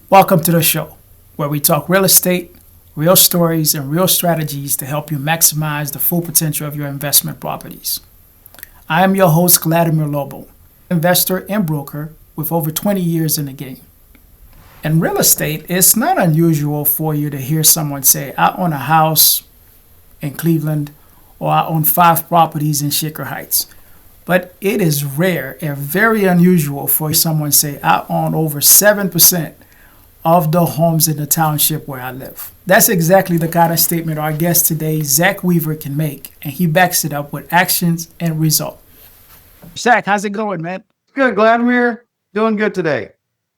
Welcome to the show, where we talk real estate, real stories, and real strategies to help you maximize the full potential of your investment properties. I am your host, Gladimir Lobo, investor and broker with over 20 years in the game. In real estate, it's not unusual for you to hear someone say, I own a house in Cleveland, or I own 5 properties in Shaker Heights. But it is rare and very unusual for someone to say, I own over 7% of the homes in the township where I live. That's exactly the kind of statement our guest today, Zach Weaver, can make, and he backs it up with actions and result. Zach, how's it going, man? Good, Gladimir. Doing good today.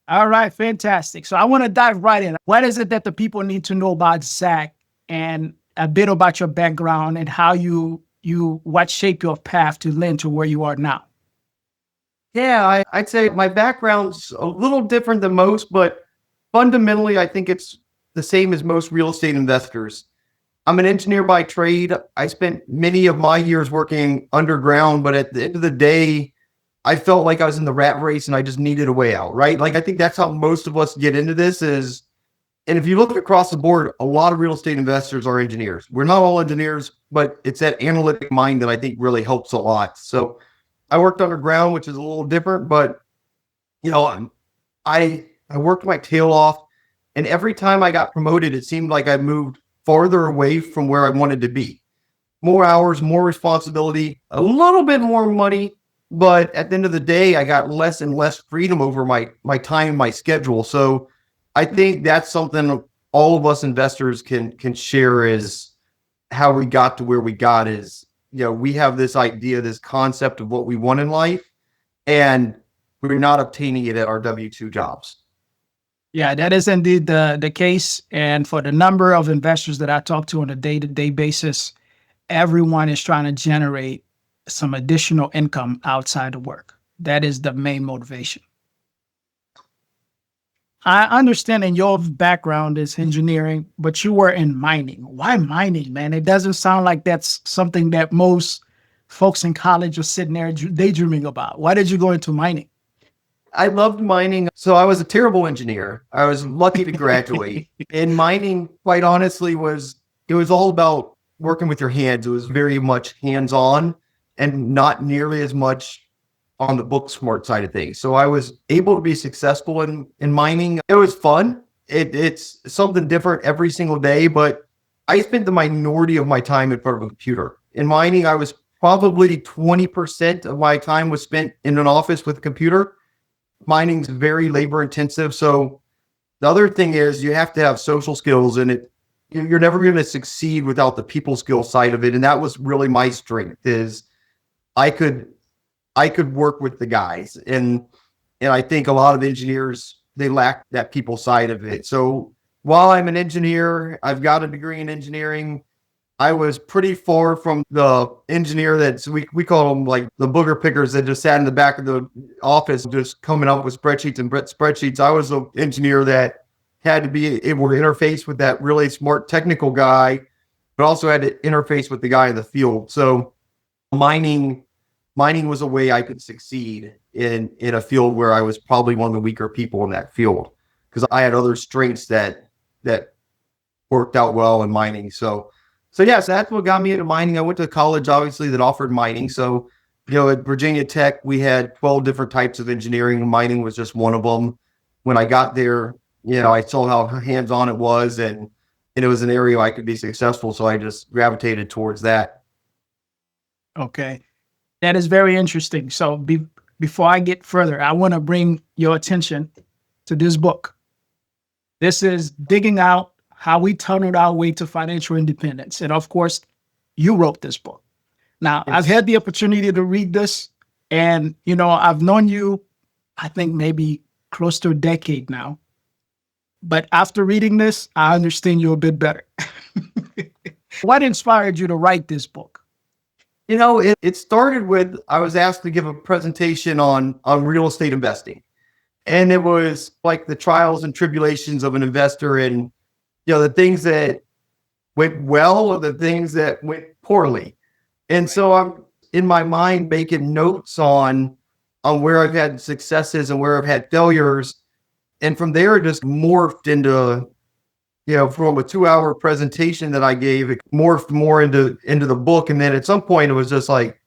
All right, fantastic. So I want to dive right in. What is it that the people need to know about Zach, and a bit about your background and how what shaped your path to land to where you are now? Yeah, I'd say my background's a little different than most, but fundamentally, I think it's the same as most real estate investors. I'm an engineer by trade. I spent many of my years working underground, but at the end of the day, I felt like I was in the rat race and I just needed a way out, right? Like, I think that's how most of us get into this is, and if you look across the board, a lot of real estate investors are engineers. We're not all engineers, but it's that analytic mind that I think really helps a lot. So I worked underground, which is a little different, but you know, I worked my tail off, and every time I got promoted, it seemed like I moved farther away from where I wanted to be. More hours, more responsibility, a little bit more money, but at the end of the day, I got less and less freedom over my time, my schedule. So I think that's something all of us investors can share is how we got to where we got is, we have this idea, this concept of what we want in life, and we're not obtaining it at our W-2 jobs. Yeah, that is indeed the case. And for the number of investors that I talk to on a day-to-day basis, everyone is trying to generate some additional income outside of work. That is the main motivation. I understand in your background is engineering, but you were in mining. Why mining, man? It doesn't sound like that's something that most folks in college are sitting there daydreaming about. Why did you go into mining? I loved mining. So I was a terrible engineer. I was lucky to graduate. And mining, quite honestly, it was all about working with your hands. It was very much hands-on and not nearly as much on the book smart side of things. So I was able to be successful in mining. It was fun. It's something different every single day, but I spent the minority of my time in front of a computer. In mining, I was probably 20% of my time was spent in an office with a computer. Mining's very labor intensive. So the other thing is you have to have social skills, and you're never going to succeed without the people skill side of it. And that was really my strength is I could work with the guys. And I think a lot of engineers, they lack that people side of it. So while I'm an engineer, I've got a degree in engineering. I was pretty far from the engineer we call them like the booger pickers that just sat in the back of the office, just coming up with spreadsheets and spreadsheets. I was an engineer that had to be able to interface with that really smart technical guy, but also had to interface with the guy in the field. So mining was a way I could succeed in a field where I was probably one of the weaker people in that field because I had other strengths that worked out well in mining. So yes, that's what got me into mining. I went to college, obviously, that offered mining. So, at Virginia Tech, we had 12 different types of engineering. Mining was just one of them. When I got there, I saw how hands-on it was, and it was an area I could be successful. So I just gravitated towards that. Okay. That is very interesting. So before I get further, I want to bring your attention to this book. This is Digging Out How We Tunneled Our Way to Financial Independence. And of course, you wrote this book. Now, yes. I've had the opportunity to read this, and, I've known you, I think maybe close to a decade now. But after reading this, I understand you a bit better. What inspired you to write this book? It started with, I was asked to give a presentation on real estate investing. And it was like the trials and tribulations of an investor and, the things that went well or the things that went poorly. And so I'm in my mind making notes on where I've had successes and where I've had failures. And from there, it just morphed into, from a 2-hour presentation that I gave, it morphed more into the book. And then at some point, it was just like,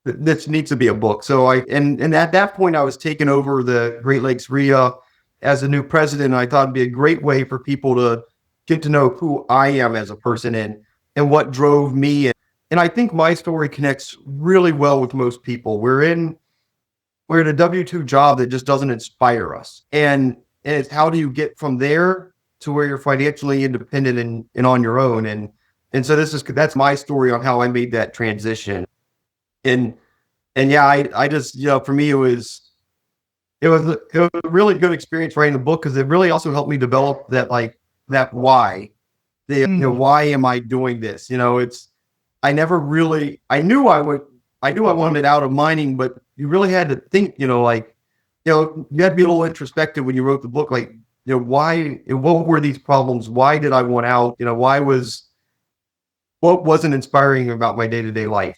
this needs to be a book. So and at that point, I was taking over the Great Lakes REIA as a new president. I thought it'd be a great way for people to get to know who I am as a person and what drove me. And I think my story connects really well with most people. We're in a W-2 job that just doesn't inspire us. And it's how do you get from there to where you're financially independent and on your own. And so that's my story on how I made that transition. And yeah, I just, for me, it was a really good experience writing the book, because it really also helped me develop that why. Why am I doing this? I never really, I knew I wanted out of mining, but you really had to think, you had to be a little introspective when you wrote the book, why, what were these problems? Why did I want out? What wasn't inspiring about my day-to-day life?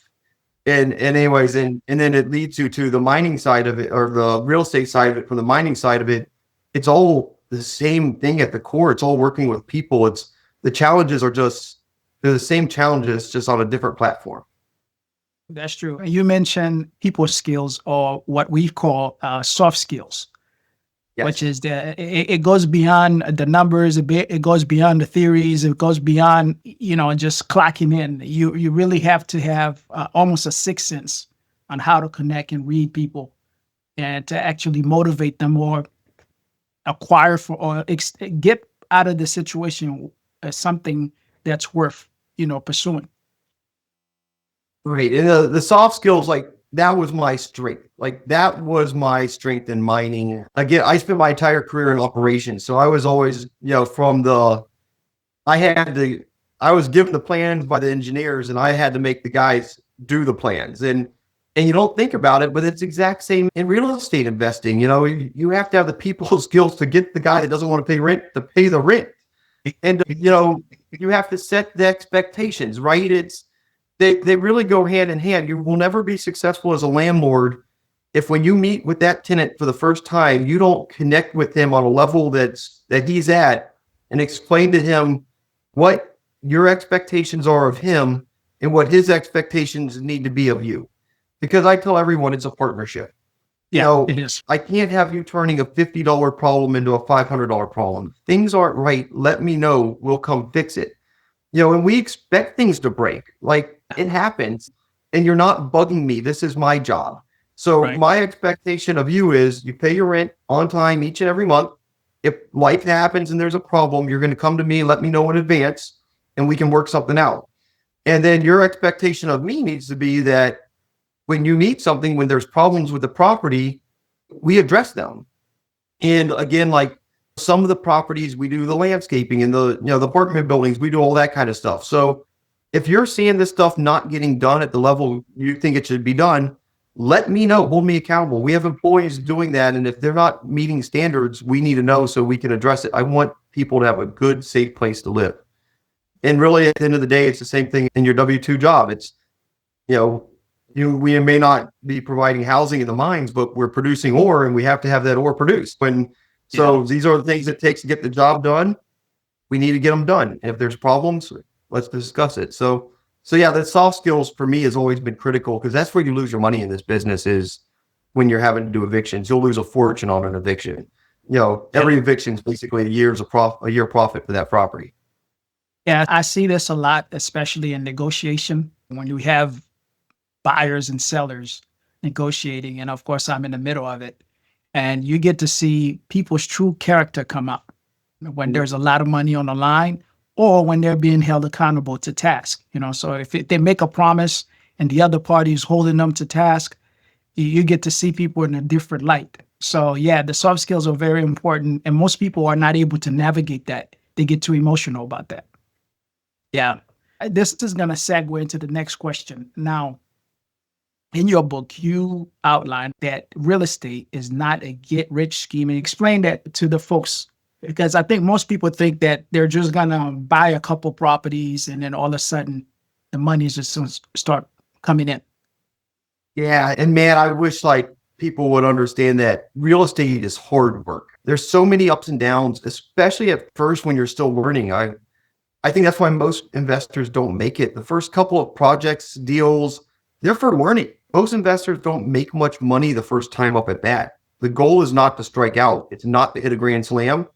And anyways, and then it leads you to the mining side of it, or the real estate side of it. From the mining side of it, it's all the same thing at the core. It's all working with people. The challenges they're the same challenges, just on a different platform. That's true. You mentioned people skills, or what we call soft skills. Yes. Which is it goes beyond the numbers a bit. It goes beyond the theories. It goes beyond, just clocking in. You really have to have almost a sixth sense on how to connect and read people, and to actually motivate them, or acquire get out of the situation as something that's worth, pursuing. Right. And the soft skills, that was my strength. That was my strength in mining. Again, I spent my entire career in operations. So I was always, I was given the plans by the engineers, and I had to make the guys do the plans. And you don't think about it, but it's exact same in real estate investing. You have to have the people skills to get the guy that doesn't want to pay rent to pay the rent. And, you have to set the expectations, right? They really go hand in hand. You will never be successful as a landlord if, when you meet with that tenant for the first time, you don't connect with him on a level that he's at, and explain to him what your expectations are of him and what his expectations need to be of you. Because I tell everyone, it's a partnership. Yeah, it is. I can't have you turning a $50 problem into a $500 problem. Things aren't right. Let me know. We'll come fix it. And we expect things to break. It happens, and you're not bugging me. This is my job. So right. My expectation of you is you pay your rent on time each and every month. If life happens and there's a problem, you're going to come to me, let me know in advance, and we can work something out. And then your expectation of me needs to be that when you need something, when there's problems with the property, we address them. And again, some of the properties, we do the landscaping, and the apartment buildings, we do all that kind of stuff. So if you're seeing this stuff not getting done at the level you think it should be done, let me know, hold me accountable. We have employees doing that. And if they're not meeting standards, we need to know so we can address it. I want people to have a good, safe place to live. And really, at the end of the day, it's the same thing in your W-2 job. It's, we may not be providing housing in the mines, but we're producing ore, and we have to have that ore produced. So these are the things it takes to get the job done. We need to get them done. And if there's problems, let's discuss it. So yeah, the soft skills for me has always been critical, because that's where you lose your money in this business, is when you're having to do evictions. You'll lose a fortune on an eviction. Every eviction is basically a year profit for that property. Yeah, I see this a lot, especially in negotiation, when you have buyers and sellers negotiating. And of course, I'm in the middle of it. And you get to see people's true character come up when there's a lot of money on the line, or when they're being held accountable to task. So if they make a promise and the other party is holding them to task, you get to see people in a different light. So yeah, the soft skills are very important, and most people are not able to navigate that. They get too emotional about that. Yeah. This is going to segue into the next question. Now, in your book, you outline that real estate is not a get-rich scheme. And explain that to the folks, because I think most people think that they're just going to buy a couple properties and then all of a sudden the money is just going to start coming in. Yeah. And man, I wish people would understand that real estate is hard work. there's so many ups and downs, especially at first when you're still learning. I think that's why most investors don't make it. The first couple of projects, deals, they're for learning. Most investors don't make much money the first time up at bat. The goal is not to strike out. It's not to hit a grand slam.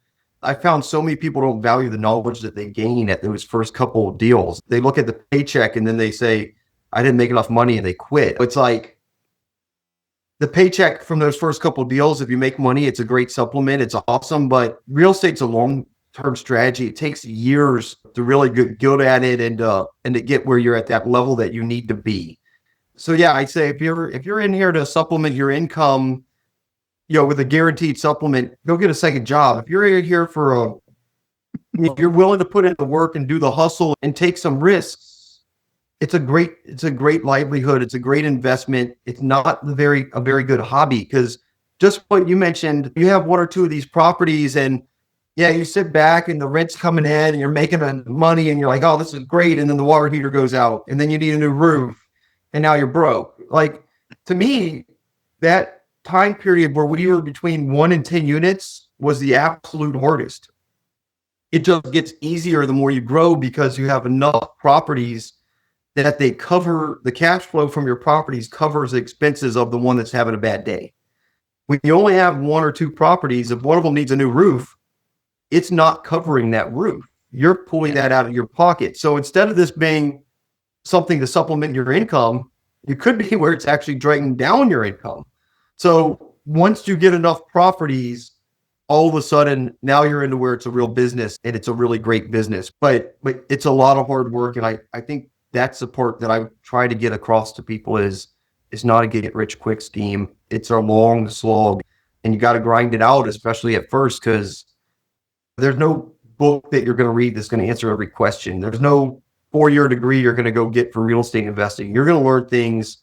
I found so many people don't value the knowledge that they gain at those first couple of deals. They look at the paycheck and then they say, I didn't make enough money, and they quit. It's like the paycheck from those first couple of deals, if you make money, it's a great supplement. It's awesome, but real estate's a long-term strategy. It takes years to really get good at it and to get where you're at that level that you need to be. So yeah, I'd say if you're in here to supplement your income, with a guaranteed supplement, go get a second job. If you're here if you're willing to put in the work and do the hustle and take some risks, it's a great livelihood. It's a great investment. It's not a very good hobby, because just what you mentioned, you have one or two of these properties and yeah, you sit back and the rent's coming in and you're making money and you're like, oh, this is great. And then the water heater goes out and then you need a new roof and now you're broke. Like, to me, that time period where we were between 1 and 10 units was the absolute hardest. It just gets easier the more you grow, because you have enough properties that they cover the cash flow from your properties covers the expenses of the one that's having a bad day. When you only have 1 or 2 properties, if one of them needs a new roof, it's not covering that roof. You're pulling that out of your pocket. So instead of this being something to supplement your income, it could be where it's actually dragging down your income. So once you get enough properties, all of a sudden now you're into where it's a real business, and it's a really great business. But it's a lot of hard work. And I think that's the part that I try to get across to people is it's not a get rich quick scheme. It's a long slog, and you got to grind it out, especially at first, because there's no book that you're going to read that's going to answer every question. There's no 4-year degree you're going to go get for real estate investing. You're going to learn things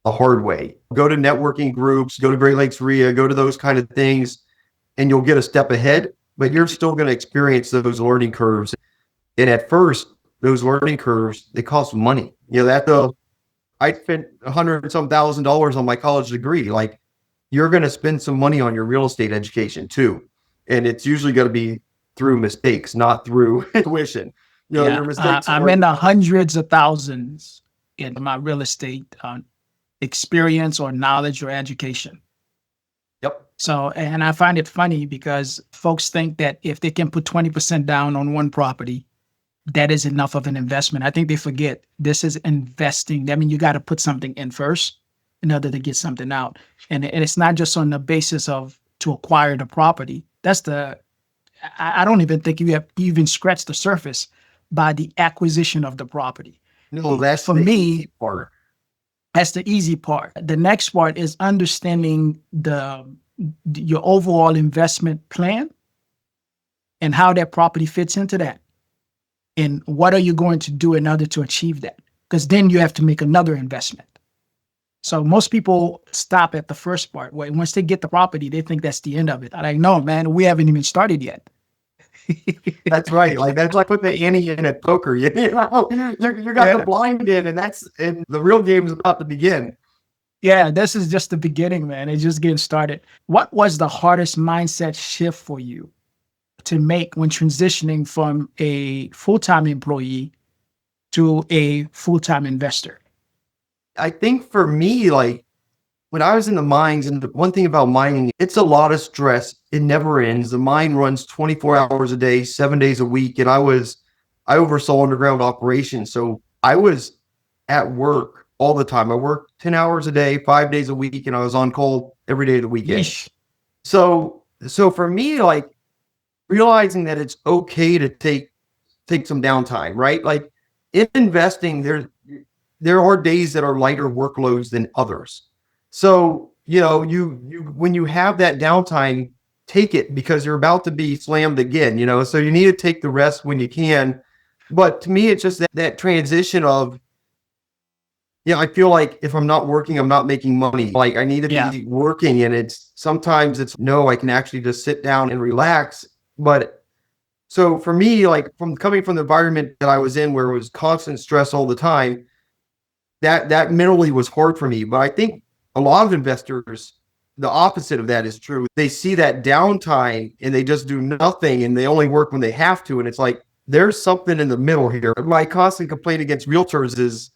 the hard way. Go to networking groups, go to Great Lakes REIA, go to those kind of things, and you'll get a step ahead, but you're still going to experience those learning curves. And at first, those learning curves, they cost money. I spent $100 and some thousand on my college degree. Like, you're going to spend some money on your real estate education too. And it's usually going to be through mistakes, not through tuition. Your mistakes. I'm in the hundreds of thousands in my real estate experience or knowledge or education. Yep. So, and I find it funny because folks think that if they can put 20% down on one property, that is enough of an investment. I think they forget this is investing. I mean, you got to put something in first in order to get something out. And it's not just on the basis of to acquire the property. I don't even think you have even scratched the surface by the acquisition of the property. No, that's for me part. That's the easy part. The next part is understanding your overall investment plan and how that property fits into that. And what are you going to do in order to achieve that? Because then you have to make another investment. So most people stop at the first part. Once they get the property, they think that's the end of it. I'm like, no, man, we haven't even started yet. That's right. Like, that's like putting the ante in at poker. You got the blind in, and the real game is about to begin. Yeah, this is just the beginning, man. It's just getting started. What was the hardest mindset shift for you to make when transitioning from a full-time employee to a full-time investor? I think for me, like, when I was in the mines, and the one thing about mining, it's a lot of stress. It never ends. The mine runs 24 hours a day, 7 days a week. And I oversaw underground operations. So I was at work all the time. I worked 10 hours a day, 5 days a week, and I was on call every day of the weekend. Yeesh. So for me, like, realizing that it's okay to take some downtime, right? Like, in investing, there are days that are lighter workloads than others. So, when you have that downtime, take it, because you're about to be slammed again, so you need to take the rest when you can. But to me, it's just that transition of, I feel like if I'm not working, I'm not making money. Like, I need to be working, and sometimes I can actually just sit down and relax. But so for me, like, coming from the environment that I was in, where it was constant stress all the time, that mentally was hard for me. But I think a lot of investors, the opposite of that is true. They see that downtime and they just do nothing and they only work when they have to. And it's like, there's something in the middle here. My constant complaint against realtors is,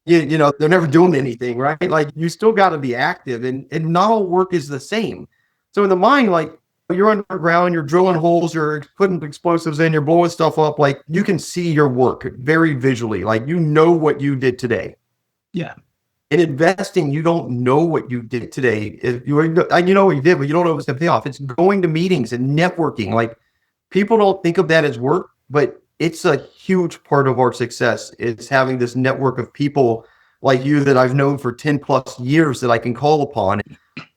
you know, they're never doing anything, right? Like you still got to be active and not all work is the same. So in the mine, like you're underground, you're drilling holes, you're putting explosives in, you're blowing stuff up. Like you can see your work very visually. Like you know what you did today. Yeah. In investing, you don't know what you did today. If you know what you did, but you don't know what's going to pay off. It's going to meetings and networking. Like people don't think of that as work, but it's a huge part of our success. It's having this network of people like you that I've known for 10 plus years that I can call upon.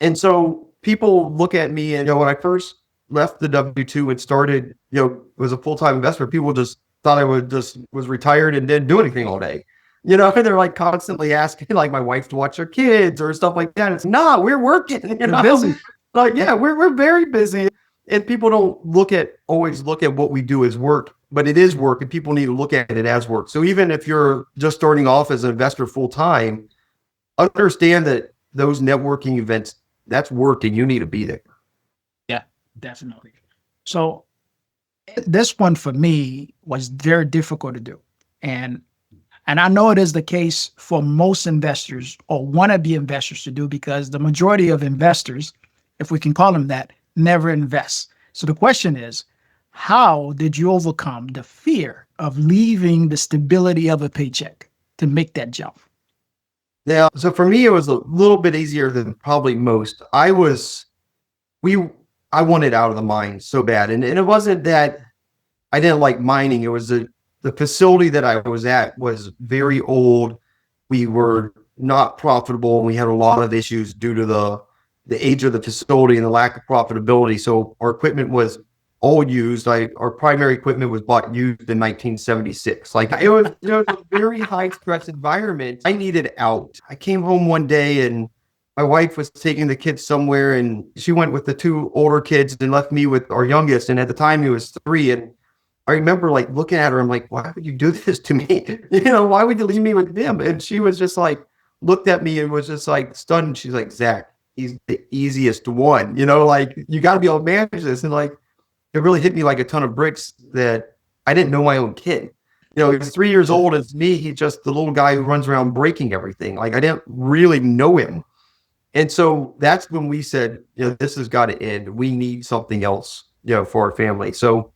And so people look at me and, you know, when I first left the W-2 and started, you know, was a full-time investor, people just thought I was retired and didn't do anything all day. You know, and they're like constantly asking like my wife to watch her kids or stuff like that. It's not, we're working, you know, busy. Like, yeah, we're very busy. And people don't always look at what we do as work, but it is work and people need to look at it as work. So even if you're just starting off as an investor full time, understand that those networking events, that's work and you need to be there. Yeah, definitely. So this one for me was very difficult to do. And I know it is the case for most investors or wannabe investors to do, because the majority of investors, if we can call them that, never invest. So the question is, how did you overcome the fear of leaving the stability of a paycheck to make that jump? Yeah. So for me, it was a little bit easier than probably most. I wanted out of the mine so bad. And it wasn't that I didn't like mining. It was the facility that I was at was very old. We were not profitable. We had a lot of issues due to the age of the facility and the lack of profitability. So our equipment was all used. Our primary equipment was bought used in 1976. Like it was, you know, a very high stress environment. I needed out. I came home one day and my wife was taking the kids somewhere and she went with the two older kids and left me with our youngest. And at the time he was 3. And I remember like looking at her, I'm like, why would you do this to me? You know, why would you leave me with him? And she was just like, looked at me and was just like stunned. She's like, Zach, he's the easiest one, you know, like you got to be able to manage this. And like, it really hit me like a ton of bricks that I didn't know my own kid. You know, he's 3 years old as me. He's just the little guy who runs around breaking everything. Like I didn't really know him. And so that's when we said, you know, this has got to end. We need something else, you know, for our family. So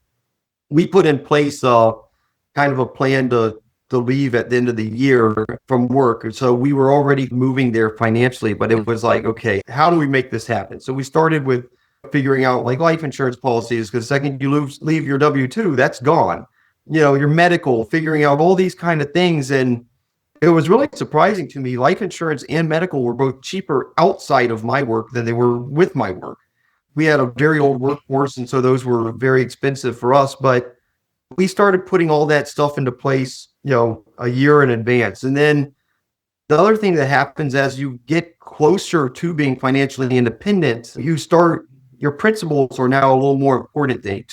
we put in place kind of a plan to leave at the end of the year from work. And so we were already moving there financially, but it was like, okay, how do we make this happen? So we started with figuring out like life insurance policies, because the second you leave your W-2, that's gone. You know, your medical, figuring out all these kind of things. And it was really surprising to me. Life insurance and medical were both cheaper outside of my work than they were with my work. We had a very old workforce, and so those were very expensive for us. But we started putting all that stuff into place, you know, a year in advance. And then the other thing that happens as you get closer to being financially independent, your principles are now a little more important than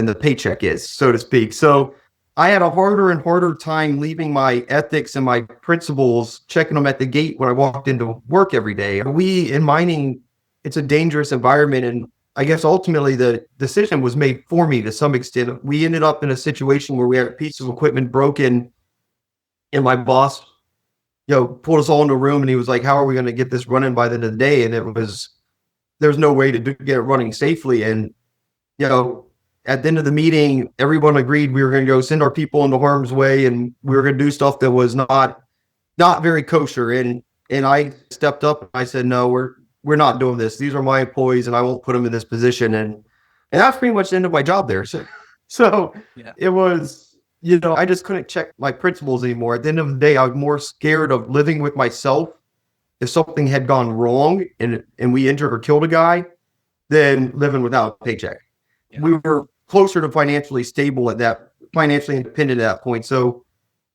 the paycheck is, so to speak. So I had a harder and harder time leaving my ethics and my principles, checking them at the gate when I walked into work every day. In mining, it's a dangerous environment. And I guess ultimately the decision was made for me to some extent. We ended up in a situation where we had a piece of equipment broken and my boss, you know, pulled us all into a room and he was like, how are we going to get this running by the end of the day? And there's no way to get it running safely. And, you know, at the end of the meeting, everyone agreed we were going to go send our people into harm's way and we were going to do stuff that was not very kosher. And I stepped up and I said, no, we're not doing this. These are my employees and I won't put them in this position. And that's pretty much the end of my job there. So yeah. It was, you know, I just couldn't check my principles anymore. At the end of the day, I was more scared of living with myself if something had gone wrong and we injured or killed a guy than living without a paycheck. Yeah. We were closer to financially independent at that point. So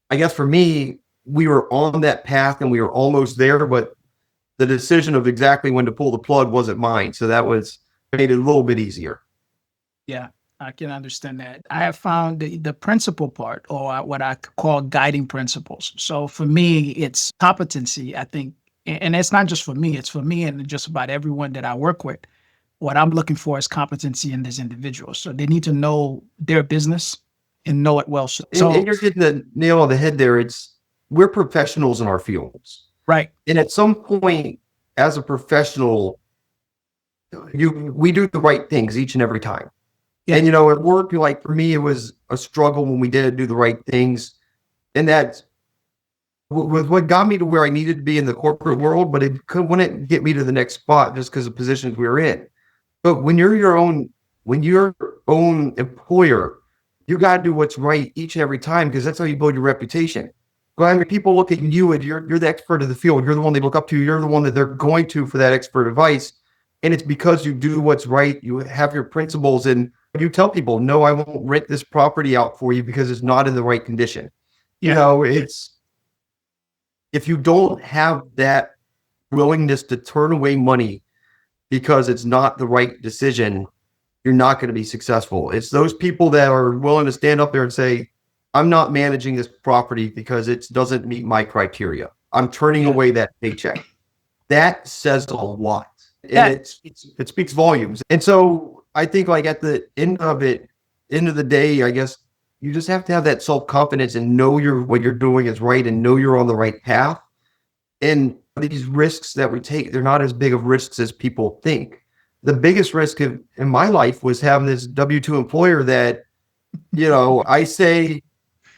I guess for me, we were on that path and we were almost there, but the decision of exactly when to pull the plug wasn't mine. So that made it a little bit easier. Yeah, I can understand that. I have found the principle part, or what I call guiding principles. So for me, it's competency. I think And it's not just for me, it's for me and just about everyone that I work with. What I'm looking for is competency in this individual. So they need to know their business and know it well. And you're hitting the nail on the head there. We're professionals in our fields. Right. And at some point, as a professional, we do the right things each and every time. Yeah. And, at work, like for me, it was a struggle when we didn't do the right things. And that was what got me to where I needed to be in the corporate world, but wouldn't get me to the next spot just because of positions we were in. But when you're your own employer, you got to do what's right each and every time, because that's how you build your reputation. But I mean, people look at you and you're the expert of the field. You're the one they look up to. You're the one that they're going to for that expert advice. And it's because you do what's right. You have your principles, and you tell people, no, I won't rent this property out for you because it's not in the right condition. Yeah. If you don't have that willingness to turn away money because it's not the right decision, you're not going to be successful. It's those people that are willing to stand up there and say, I'm not managing this property because it doesn't meet my criteria. I'm turning away that paycheck. That says a lot. And it speaks volumes. And so I think, like, at the end of the day, I guess you just have to have that self-confidence and know what you're doing is right and know you're on the right path. And these risks that we take, they're not as big of risks as people think. The biggest risk in my life was having this W-2 employer that, I say,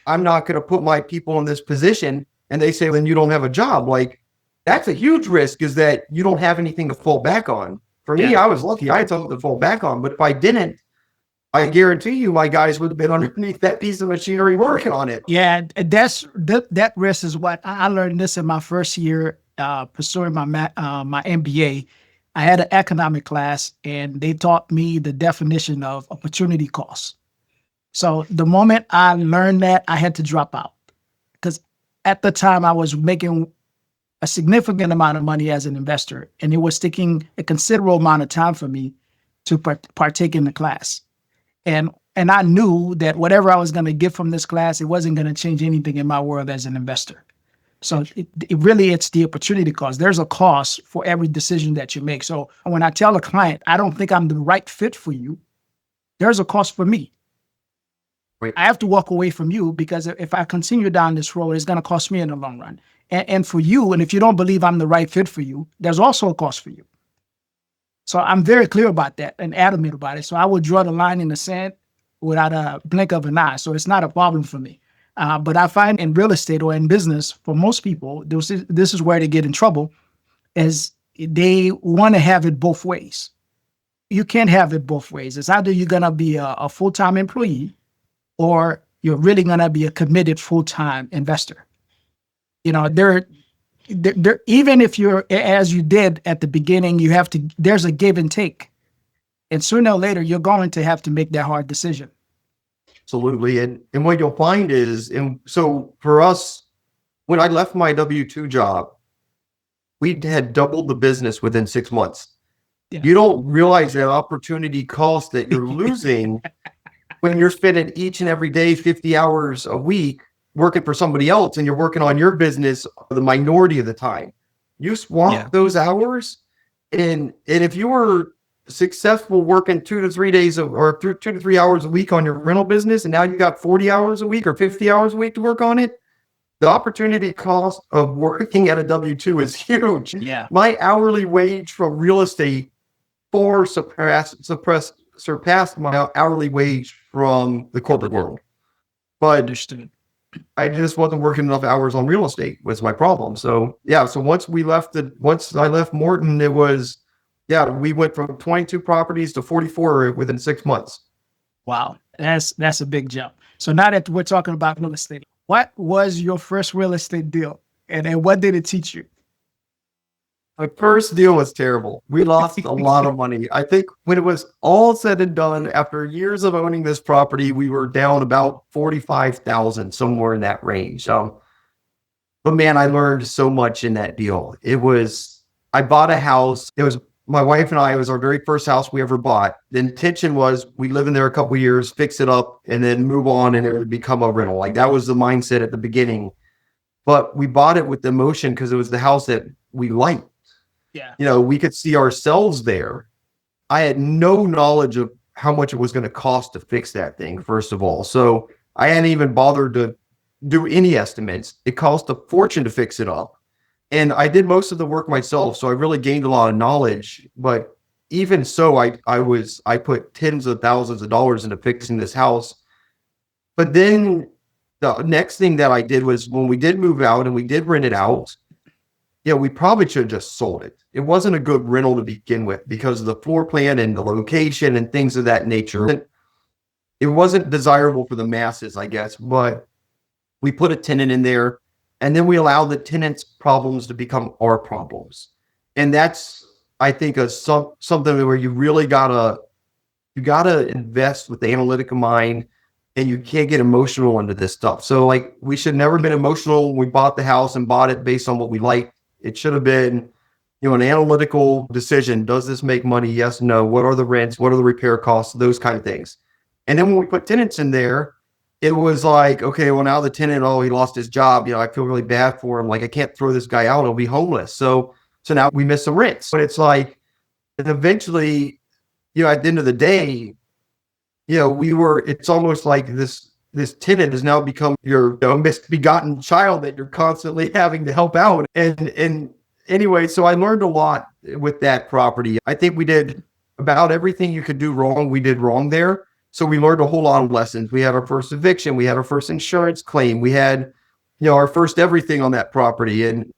I'm not going to put my people in this position, and they say, then you don't have a job. Like, that's a huge risk, is that you don't have anything to fall back on. For me, I was lucky. I had something to fall back on. But if I didn't, I guarantee you my guys would have been underneath that piece of machinery working on it. Yeah, that risk is what I learned this in my first year pursuing my MBA. I had an economic class, and they taught me the definition of opportunity cost. So the moment I learned that, I had to drop out, because at the time I was making a significant amount of money as an investor, and it was taking a considerable amount of time for me to partake in the class. And I knew that whatever I was going to get from this class, it wasn't going to change anything in my world as an investor. So it's the opportunity cost. There's a cost for every decision that you make. So when I tell a client, I don't think I'm the right fit for you, there's a cost for me. Right. I have to walk away from you, because if I continue down this road, it's going to cost me in the long run. And for you, and if you don't believe I'm the right fit for you, there's also a cost for you. So I'm very clear about that and adamant about it. So I would draw the line in the sand without a blink of an eye. So it's not a problem for me. But I find in real estate or in business, for most people, this is where they get in trouble, is they want to have it both ways. You can't have it both ways. It's either you're going to be a full-time employee, or you're really going to be a committed full-time investor. There, even if you're, as you did at the beginning, there's a give and take. And sooner or later, you're going to have to make that hard decision. Absolutely. And what you'll find is, and so for us, when I left my W-2 job, we had doubled the business within 6 months. Yeah. You don't realize the opportunity cost that you're losing when you're spending each and every day 50 hours a week working for somebody else, and you're working on your business the minority of the time. You swap those hours, and if you were successful working 2 to 3 days or 2 to 3 hours a week on your rental business, and now you got 40 hours a week or 50 hours a week to work on it, the opportunity cost of working at a W-2 is huge. Yeah. My hourly wage from real estate surpassed my hourly wage from the corporate world. But understood. I just wasn't working enough hours on real estate was my problem. So once I left Morton, it was, we went from 22 properties to 44 within 6 months. Wow. That's a big jump. So now that we're talking about real estate, what was your first real estate deal? And what did it teach you? My first deal was terrible. We lost a lot of money. I think when it was all said and done, after years of owning this property, we were down about $45,000, somewhere in that range. But man, I learned so much in that deal. I bought a house. It was my wife and I, it was our very first house we ever bought. The intention was we live in there a couple of years, fix it up, and then move on, and it would become a rental. Like, that was the mindset at the beginning. But we bought it with the emotion because it was the house that we liked. Yeah. We could see ourselves there. I had no knowledge of how much it was going to cost to fix that thing, first of all. So I hadn't even bothered to do any estimates. It cost a fortune to fix it up. And I did most of the work myself. So I really gained a lot of knowledge. But even so, I put tens of thousands of dollars into fixing this house. But then the next thing that I did was when we did move out and we did rent it out, we probably should have just sold it. It wasn't a good rental to begin with because of the floor plan and the location and things of that nature. It wasn't desirable for the masses, I guess, but we put a tenant in there and then we allow the tenant's problems to become our problems. And that's, I think, something where you really gotta invest with the analytical mind, and you can't get emotional into this stuff. So like, we should never been emotional when we bought the house and bought it based on what we liked. It should have been, an analytical decision. Does this make money? Yes, no. What are the rents? What are the repair costs? Those kind of things. And then when we put tenants in there, it was like, okay, well, now the tenant, he lost his job. I feel really bad for him. Like, I can't throw this guy out. He'll be homeless. So now we miss some rents. But it's like, and eventually, at the end of the day, it's almost like this tenant has now become your misbegotten child that you're constantly having to help out. And anyway, so I learned a lot with that property. I think we did about everything you could do wrong. We did wrong there. So we learned a whole lot of lessons. We had our first eviction. We had our first insurance claim. We had, our first everything on that property. And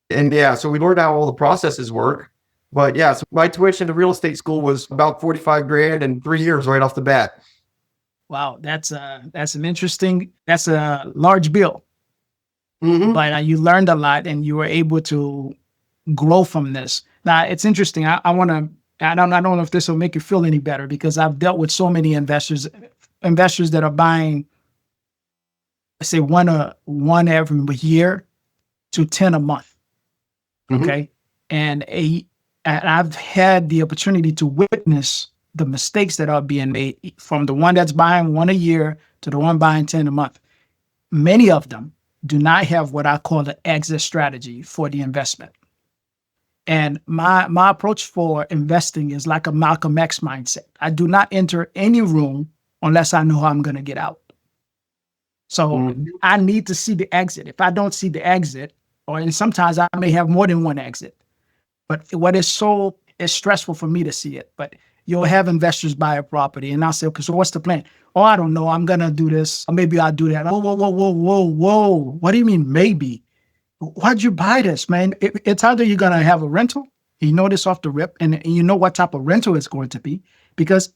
so we learned how all the processes work. But yeah, so my tuition to real estate school was about $45,000 in 3 years right off the bat. Wow, that's a large bill. Mm-hmm. But you learned a lot and you were able to grow from this. Now it's interesting. I don't know if this will make you feel any better, because I've dealt with so many investors that are buying, let's say one every year to 10 a month. Mm-hmm. Okay. And I've had the opportunity to witness the mistakes that are being made, from the one that's buying one a year to the one buying 10 a month. Many of them do not have what I call the exit strategy for the investment. And my approach for investing is like a Malcolm X mindset. I do not enter any room unless I know how I'm going to get out. So I need to see the exit. If I don't see the exit, and sometimes I may have more than one exit, but it's stressful for me to see it. But you'll have investors buy a property and I'll say, okay, so what's the plan? Oh, I don't know. I'm going to do this. Or maybe I'll do that. Whoa. What do you mean maybe? Why'd you buy this, man? It's either you're going to have a rental, you know this off the rip, and you know what type of rental it's going to be, because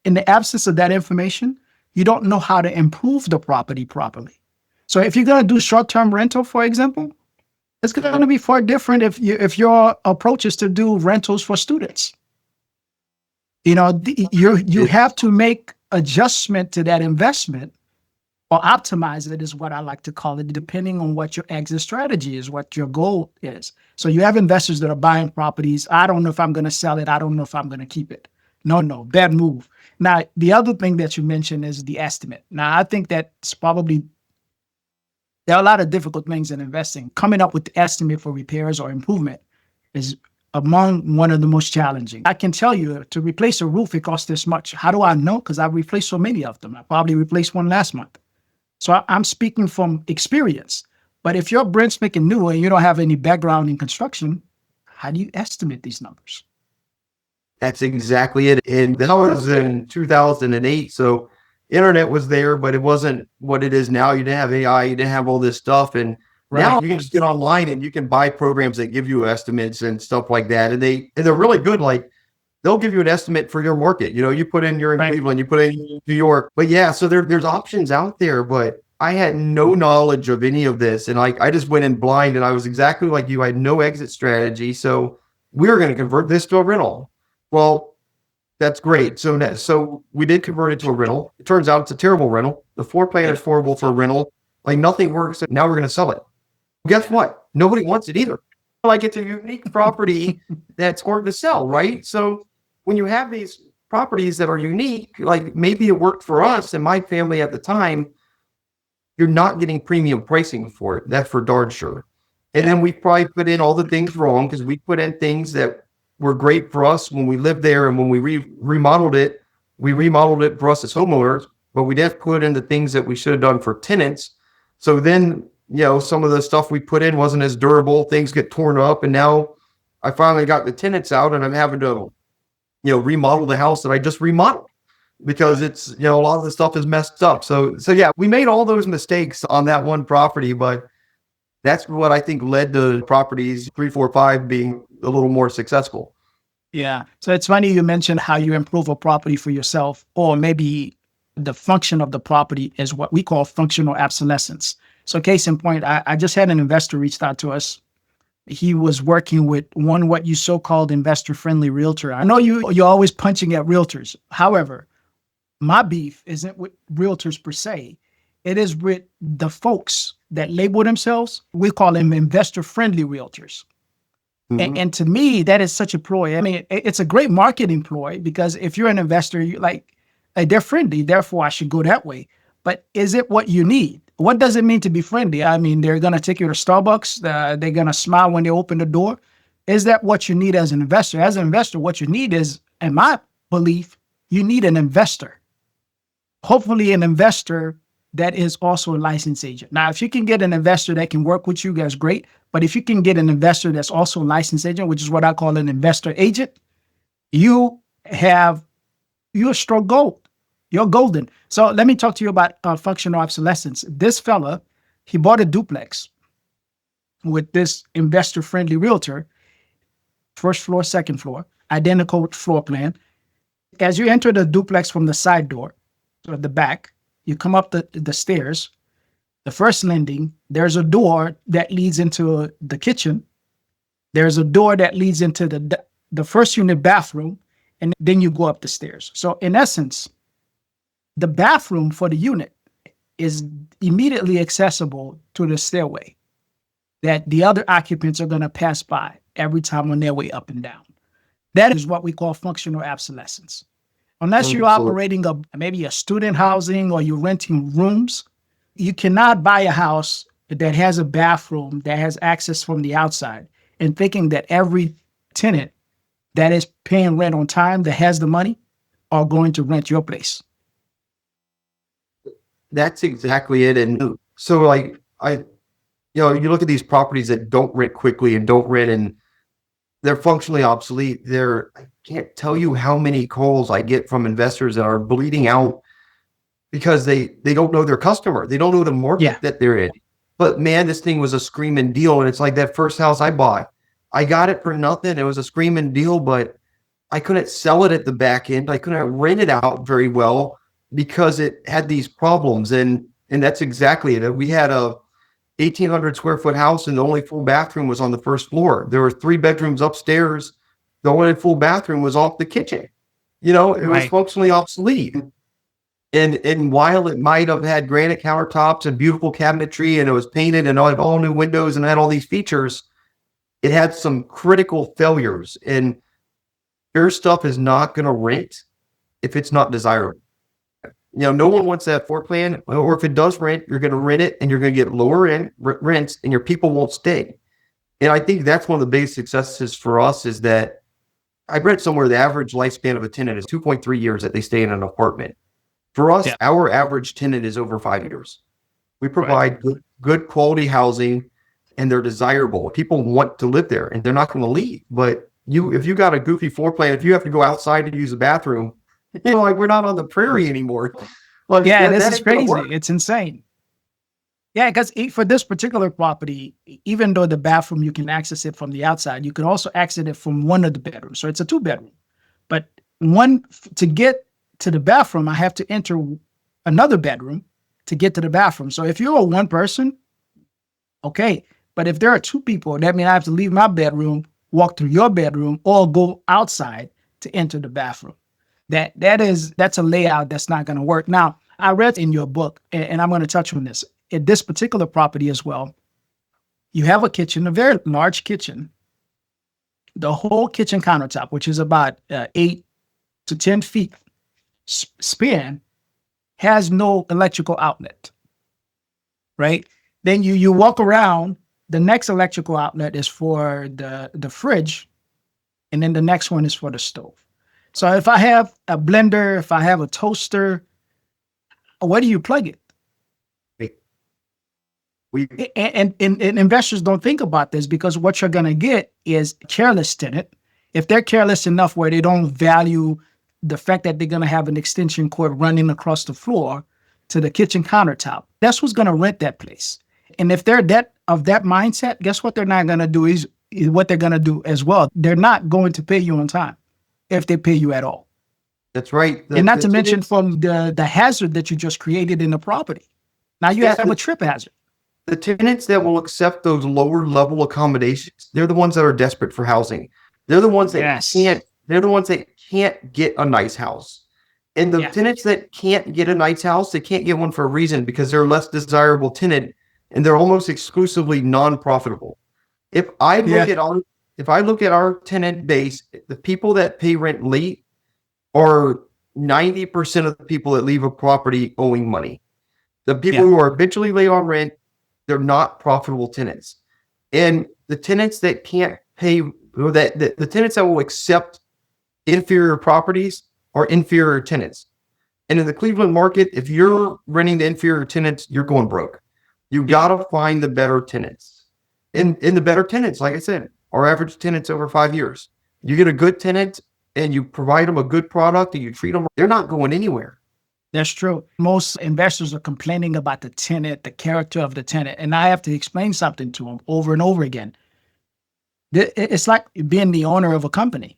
in the absence of that information, you don't know how to improve the property properly. So if you're going to do short-term rental, for example, it's going to be far different if your approach is to do rentals for students. You have to make adjustment to that investment, or optimize it is what I like to call it, depending on what your exit strategy is, what your goal is. So you have investors that are buying properties. I don't know if I'm going to sell it. I don't know if I'm going to keep it. No, bad move. Now, the other thing that you mentioned is the estimate. Now, I think that's probably, there are a lot of difficult things in investing. Coming up with the estimate for repairs or improvement is among one of the most challenging. I can tell you, to replace a roof, it costs this much. How do I know? Because I've replaced so many of them. I probably replaced one last month. So I'm speaking from experience. But if you're brand spanking new and you don't have any background in construction, how do you estimate these numbers? That's exactly it. And that was in 2008. So internet was there, but it wasn't what it is now. You didn't have AI, you didn't have all this stuff. And now you can just get online and you can buy programs that give you estimates and stuff like that. And they're really good. Like, they'll give you an estimate for your market. You put in, you're in Cleveland, you put in New York. But yeah, so there's options out there, but I had no knowledge of any of this. And I just went in blind, and I was exactly like you. I had no exit strategy. So we were going to convert this to a rental. Well, that's great. So we did convert it to a rental. It turns out it's a terrible rental. The floor plan is horrible for a rental. Like, nothing works. Now we're going to sell it. Guess what? Nobody wants it either. Like, it's a unique property that's hard to sell, right? So when you have these properties that are unique, like maybe it worked for us and my family at the time, you're not getting premium pricing for it. That's for darn sure. And then we probably put in all the things wrong because we put in things that were great for us when we lived there. And when we remodeled it, we remodeled it for us as homeowners, but we didn't put in the things that we should have done for tenants. So then, some of the stuff we put in wasn't as durable. Things get torn up. And now I finally got the tenants out and I'm having to, remodel the house that I just remodeled because it's, a lot of the stuff is messed up. So yeah, we made all those mistakes on that one property, but that's what I think led to properties 3, 4, 5 being a little more successful. Yeah. So it's funny you mentioned how you improve a property for yourself, or maybe the function of the property is what we call functional obsolescence. So case in point, I just had an investor reached out to us. He was working with what you so-called investor-friendly realtor. I know you're always punching at realtors. However, my beef isn't with realtors per se. It is with the folks that label themselves. We call them investor-friendly realtors. Mhm. And to me, that is such a ploy. I mean, it's a great marketing ploy because if you're an investor, you're like, hey, they're friendly, therefore I should go that way. But is it what you need? What does it mean to be friendly? I mean, they're going to take you to Starbucks. They're going to smile when they open the door. Is that what you need as an investor? As an investor, what you need is, in my belief, you need an investor. Hopefully an investor that is also a licensed agent. Now, if you can get an investor that can work with you, that's great. But if you can get an investor that's also a licensed agent, which is what I call an investor agent, you're struck gold. You're golden. So let me talk to you about functional obsolescence. This fella, he bought a duplex with this investor-friendly realtor, first floor, second floor, identical floor plan. As you enter the duplex from the side door, or the back, you come up the stairs. The first landing, there's a door that leads into the kitchen. There's a door that leads into the first unit bathroom, and then you go up the stairs. So in essence, the bathroom for the unit is immediately accessible to the stairway that the other occupants are going to pass by every time on their way up and down. That is what we call functional obsolescence. Unless you're operating maybe a student housing or you're renting rooms, you cannot buy a house that has a bathroom that has access from the outside and thinking that every tenant that is paying rent on time, that has the money, are going to rent your place. That's exactly it. And so you look at these properties that don't rent quickly and don't rent and they're functionally obsolete. I can't tell you how many calls I get from investors that are bleeding out because they don't know their customer. They don't know the market that they're in. But man, this thing was a screaming deal. And it's like that first house I bought. I got it for nothing. It was a screaming deal, but I couldn't sell it at the back end. I couldn't rent it out very well because it had these problems. And that's exactly it. We had a 1,800 square foot house and the only full bathroom was on the first floor. There were 3 bedrooms upstairs. The only full bathroom was off the kitchen. It was functionally obsolete. And while it might have had granite countertops and beautiful cabinetry and it was painted and all new windows and had all these features, it had some critical failures. And your stuff is not going to rent if it's not desirable. No one wants that floor plan, or if it does rent, you're going to rent it and you're going to get lower rents and your people won't stay. And I think that's one of the biggest successes for us is that I read somewhere the average lifespan of a tenant is 2.3 years that they stay in an apartment. For us, our average tenant is over 5 years. We provide good quality housing and they're desirable. People want to live there and they're not going to leave. But if you got a goofy floor plan, if you have to go outside to use the bathroom, we're not on the prairie anymore. This is crazy. It's insane. Yeah, because for this particular property, even though the bathroom, you can access it from the outside, you can also access it from one of the bedrooms. So it's a 2-bedroom. But to get to the bathroom, I have to enter another bedroom to get to the bathroom. So if you're a one person, okay. But if there are 2 people, that means I have to leave my bedroom, walk through your bedroom, or go outside to enter the bathroom. That's a layout that's not going to work. Now, I read in your book, and I'm going to touch on this. At this particular property as well, you have a kitchen, a very large kitchen. The whole kitchen countertop, which is about 8 to 10 feet span, has no electrical outlet, right? Then you walk around The next electrical outlet is for the fridge, and then the next one is for the stove. So if I have a blender, if I have a toaster, where do you plug it? We And investors don't think about this, because what you're going to get is careless tenant. If they're careless enough where they don't value the fact that they're going to have an extension cord running across the floor to the kitchen countertop, that's who's going to rent that place. And if they're of that mindset, guess what they're not going to do is what they're going to do as well. They're not going to pay you on time, if they pay you at all. That's right. And not to mention from the hazard that you just created in the property. Now you have a trip hazard. The tenants that will accept those lower level accommodations, they're the ones that are desperate for housing. They're the ones that can't get a nice house. And the tenants that can't get a nice house, they can't get one for a reason, because they're a less desirable tenant and they're almost exclusively non-profitable. If I look at our tenant base, the people that pay rent late are 90% of the people that leave a property owing money. The people who are eventually late on rent, they're not profitable tenants. And the tenants that can't pay, or the tenants that will accept inferior properties are inferior tenants. And in the Cleveland market, if you're renting to inferior tenants, you're going broke. You got to find the better tenants. And the better tenants, like I said, our average tenant's over 5 years. You get a good tenant and you provide them a good product and you treat them, they're not going anywhere. That's true. Most investors are complaining about the tenant, the character of the tenant. And I have to explain something to them over and over again. It's like being the owner of a company.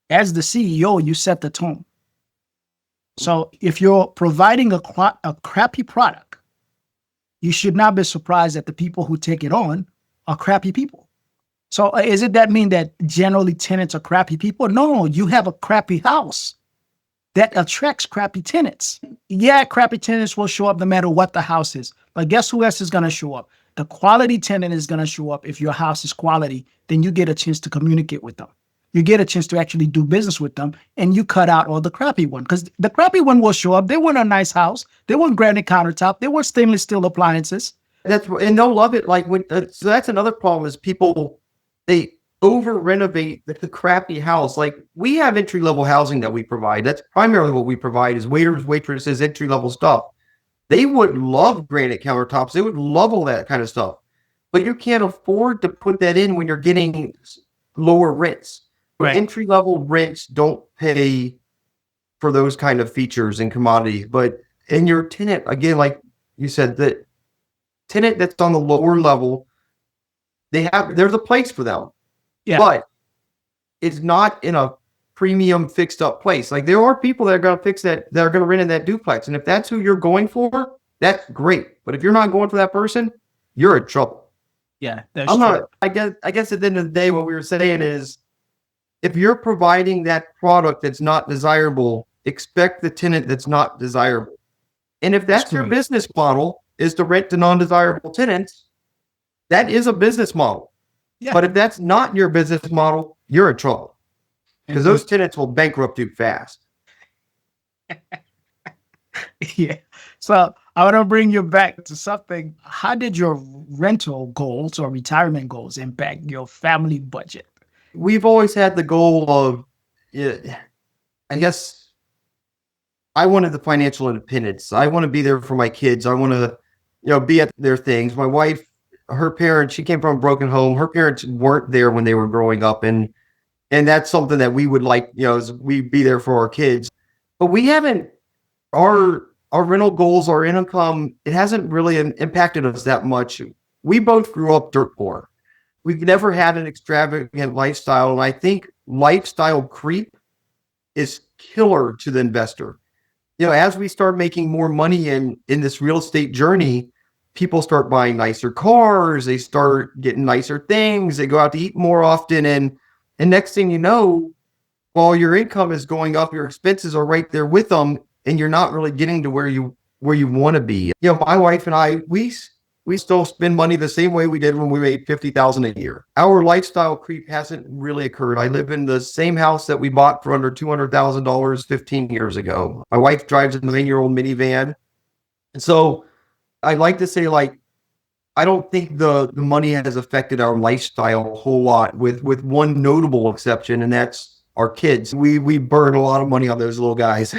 As the CEO, you set the tone. So if you're providing a crappy product, you should not be surprised that the people who take it on are crappy people. So is it that mean that generally tenants are crappy people? No, you have a crappy house that attracts crappy tenants. Yeah, crappy tenants will show up no matter what the house is. But guess who else is going to show up? The quality tenant is going to show up. If your house is quality, then you get a chance to communicate with them. You get a chance to actually do business with them, and you cut out all the crappy one, because the crappy one will show up. They want a nice house. They want granite countertop. They want stainless steel appliances. And they'll love it. Like so that's another problem is people, they over renovate the crappy house. Like we have entry level housing that we provide. That's primarily what we provide is waiters, waitresses, entry level stuff. They would love granite countertops. They would love all that kind of stuff, but you can't afford to put that in when you're getting lower rents. Right. Entry level rents don't pay for those kind of features and commodities. But in your tenant, again, like you said, the tenant that's on the lower level, there's a place for them. Yeah. But it's not in a premium fixed up place. Like there are people that are going to that are going to rent in that duplex. And if that's who you're going for, that's great. But if you're not going for that person, you're in trouble. Yeah. That's true. I guess at the end of the day, what we were saying is, if you're providing that product that's not desirable, expect the tenant that's not desirable. And if that's your business model is to rent to non-desirable tenants, that is a business model. Yeah. But if that's not your business model, you're in trouble, because those tenants will bankrupt you fast. Yeah. So I want to bring you back to something. How did your rental goals or retirement goals impact your family budget? We've always had the goal of, I guess, I wanted the financial independence. I want to be there for my kids. I want to, be at their things. My wife, her parents, she came from a broken home. Her parents weren't there when they were growing up. And that's something that we would like, is we be there for our kids. But we haven't, our rental goals, our income, it hasn't really impacted us that much. We both grew up dirt poor. We've never had an extravagant lifestyle. And I think lifestyle creep is killer to the investor. As we start making more money in this real estate journey, people start buying nicer cars. They start getting nicer things. They go out to eat more often. And next thing you know, while your income is going up, your expenses are right there with them. And you're not really getting to where you want to be. My wife and I, we still spend money the same way we did when we made $50,000 a year. Our lifestyle creep hasn't really occurred. I live in the same house that we bought for under $200,000 15 years ago. My wife drives a 9-year-old minivan. And so I like to say, like, I don't think the money has affected our lifestyle a whole lot, with one notable exception, and that's our kids. We burn a lot of money on those little guys.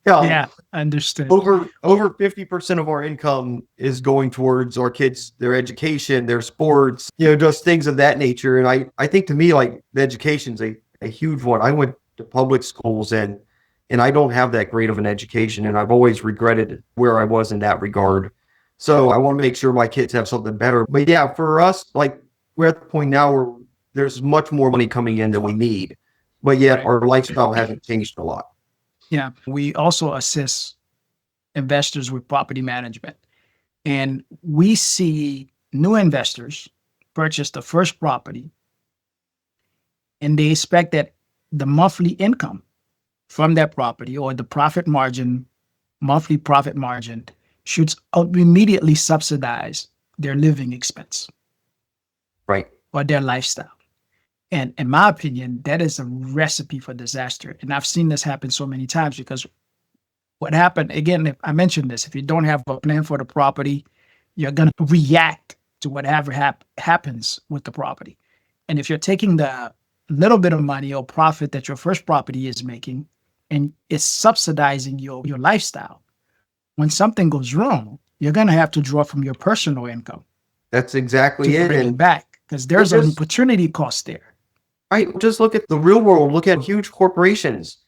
Yeah, Yeah, understood. over 50% of our income is going towards our kids, their education, their sports, just things of that nature. And I think, to me, like, the education's a huge one. I went to public schools, and I don't have that great of an education, and I've always regretted where I was in that regard. So I want to make sure my kids have something better. But yeah, for us, like, we're at the point now where there's much more money coming in than we need. But yet Right. our lifestyle hasn't changed a lot. Yeah. We also assist investors with property management. And we see new investors purchase the first property and they expect that the monthly income from that property or the profit margin, monthly profit margin, should immediately subsidize their living expense Right. or their lifestyle. And in my opinion, that is a recipe for disaster. And I've seen this happen so many times because what happened, again, if I mentioned this, if you don't have a plan for the property, you're going to react to whatever happens with the property. And if you're taking the little bit of money or profit that your first property is making and it's subsidizing your lifestyle, when something goes wrong, you're going to have to draw from your personal income That's to exactly it. bring it And back because it there's an just, opportunity cost there. right, just look at the real world, look at huge corporations.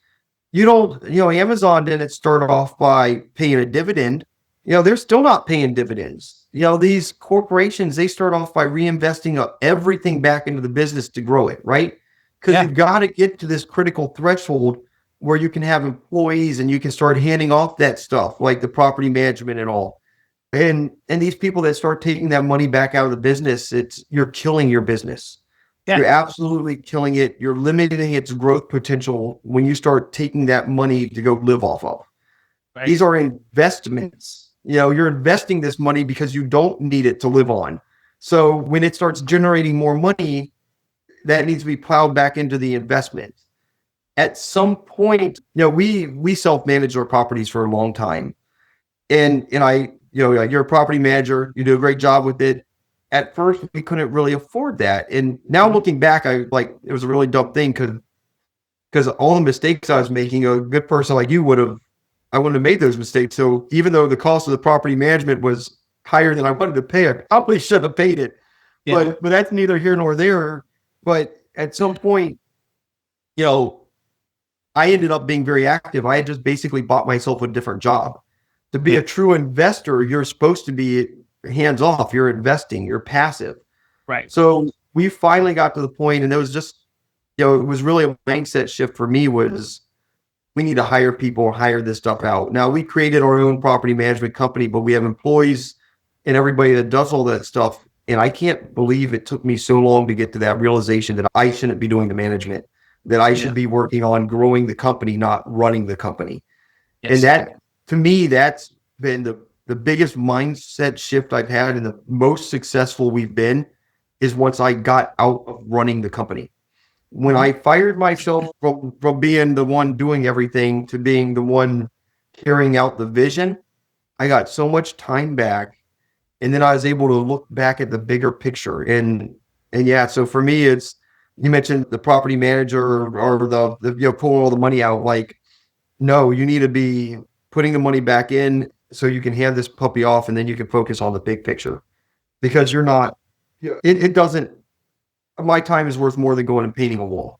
Amazon didn't start off by paying a dividend. They're still not paying dividends. These corporations, they start off by reinvesting everything back into the business to grow it, right? Because Yeah. you've got to get to this critical threshold where you can have employees and you can start handing off that stuff, like the property management and all. And these people that start taking that money back out of the business, you're killing your business. Yeah. You're absolutely killing it. You're limiting its growth potential when you start taking that money to go live off of. Right. These are investments. You're investing this money because you don't need it to live on. So when it starts generating more money, that needs to be plowed back into the investment. At some point, we self-manage our properties for a long time. And you're a property manager, you do a great job with it. At first, we couldn't really afford that. And now looking back, it was a really dumb thing because all the mistakes I was making, a good person like you I wouldn't have made those mistakes. So even though the cost of the property management was higher than I wanted to pay, I probably should have paid it. Yeah. But that's neither here nor there. But at some point, I ended up being very active. I had just basically bought myself a different job. To be a true investor, you're supposed to be hands off. You're investing, you're passive. Right. So we finally got to the point, and it was just, it was really a mindset shift for me, was we need to hire people, hire this stuff out. Now, we created our own property management company, but we have employees and everybody that does all that stuff. And I can't believe it took me so long to get to that realization that I shouldn't be doing the management, that I should be working on growing the company, not running the company. Yes. And that, to me, that's been the biggest mindset shift I've had, and the most successful we've been, is once I got out of running the company. When I fired myself from being the one doing everything to being the one carrying out the vision, I got so much time back. And then I was able to look back at the bigger picture. And yeah, so for me, you mentioned the property manager or the pulling all the money out. Like, no, you need to be putting the money back in so you can hand this puppy off, and then you can focus on the big picture, because you're not, it doesn't, my time is worth more than going and painting a wall.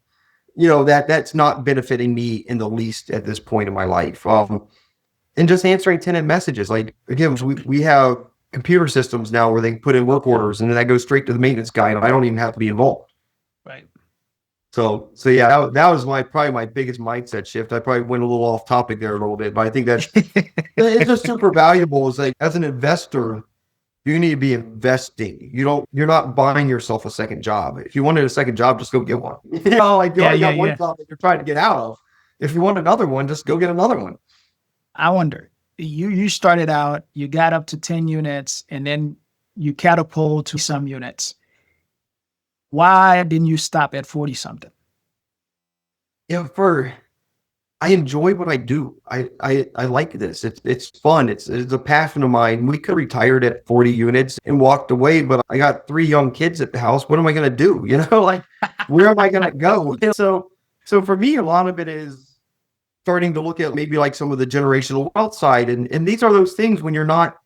That's not benefiting me in the least at this point in my life. And just answering tenant messages. Like, again, we have computer systems now where they can put in work orders, and then that goes straight to the maintenance guy, and I don't even have to be involved. Right. So yeah, that was probably my biggest mindset shift. I probably went a little off topic there a little bit, but I think it's just super valuable. Is like, as an investor, you need to be investing. You're not buying yourself a second job. If you wanted a second job, just go get one. Like, you already got one job that you're trying to get out of. If you want another one, just go get another one. I wonder, you started out, you got up to 10 units, and then you catapult to some units. Why didn't you stop at 40 something? Yeah, I enjoy what I do. I like this. It's fun. It's a passion of mine. We could have retired at 40 units and walked away, but I got 3 young kids at the house. What am I going to do? Like where am I going to go? And so for me, a lot of it is starting to look at maybe like some of the generational wealth side. And these are those things when you're not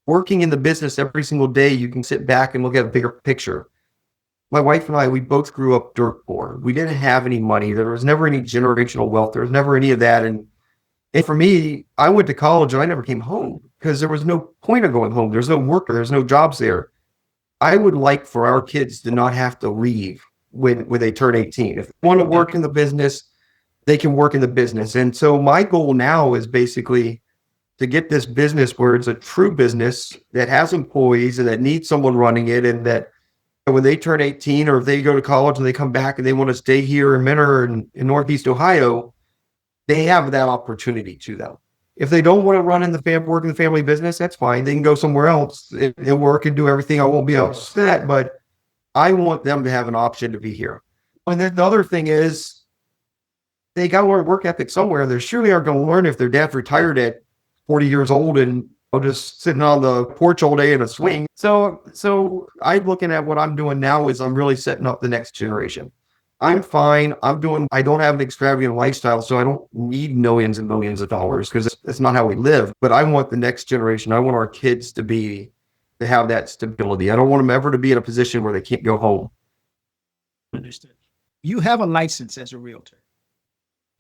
working in the business every single day, you can sit back and look at a bigger picture. My wife and I, we both grew up dirt poor. We didn't have any money. There was never any generational wealth. There was never any of that. And for me, I went to college and I never came home because there was no point of going home. There's no work. There's no jobs there. I would like for our kids to not have to leave when they turn 18. If they want to work in the business, they can work in the business. And so my goal now is basically to get this business where it's a true business that has employees and that needs someone running it, and that when they turn 18 or if they go to college and they come back and they want to stay here in Mentor and in Northeast Ohio, they have that opportunity to them. If they don't want to run in the work in the family business, that's fine. They can go somewhere else and work and do everything. I won't be upset, but I want them to have an option to be here. And then the other thing is they got to learn work ethic somewhere. They surely aren't going to learn if their dad's retired at 40 years old and just sitting on the porch all day in a swing. So I'm looking at what I'm doing now is I'm really setting up the next generation. I'm fine. I don't have an extravagant lifestyle, so I don't need millions and millions of dollars because it's not how we live. But I want the next generation. I want our kids to have that stability. I don't want them ever to be in a position where they can't go home. Understood. You have a license as a realtor.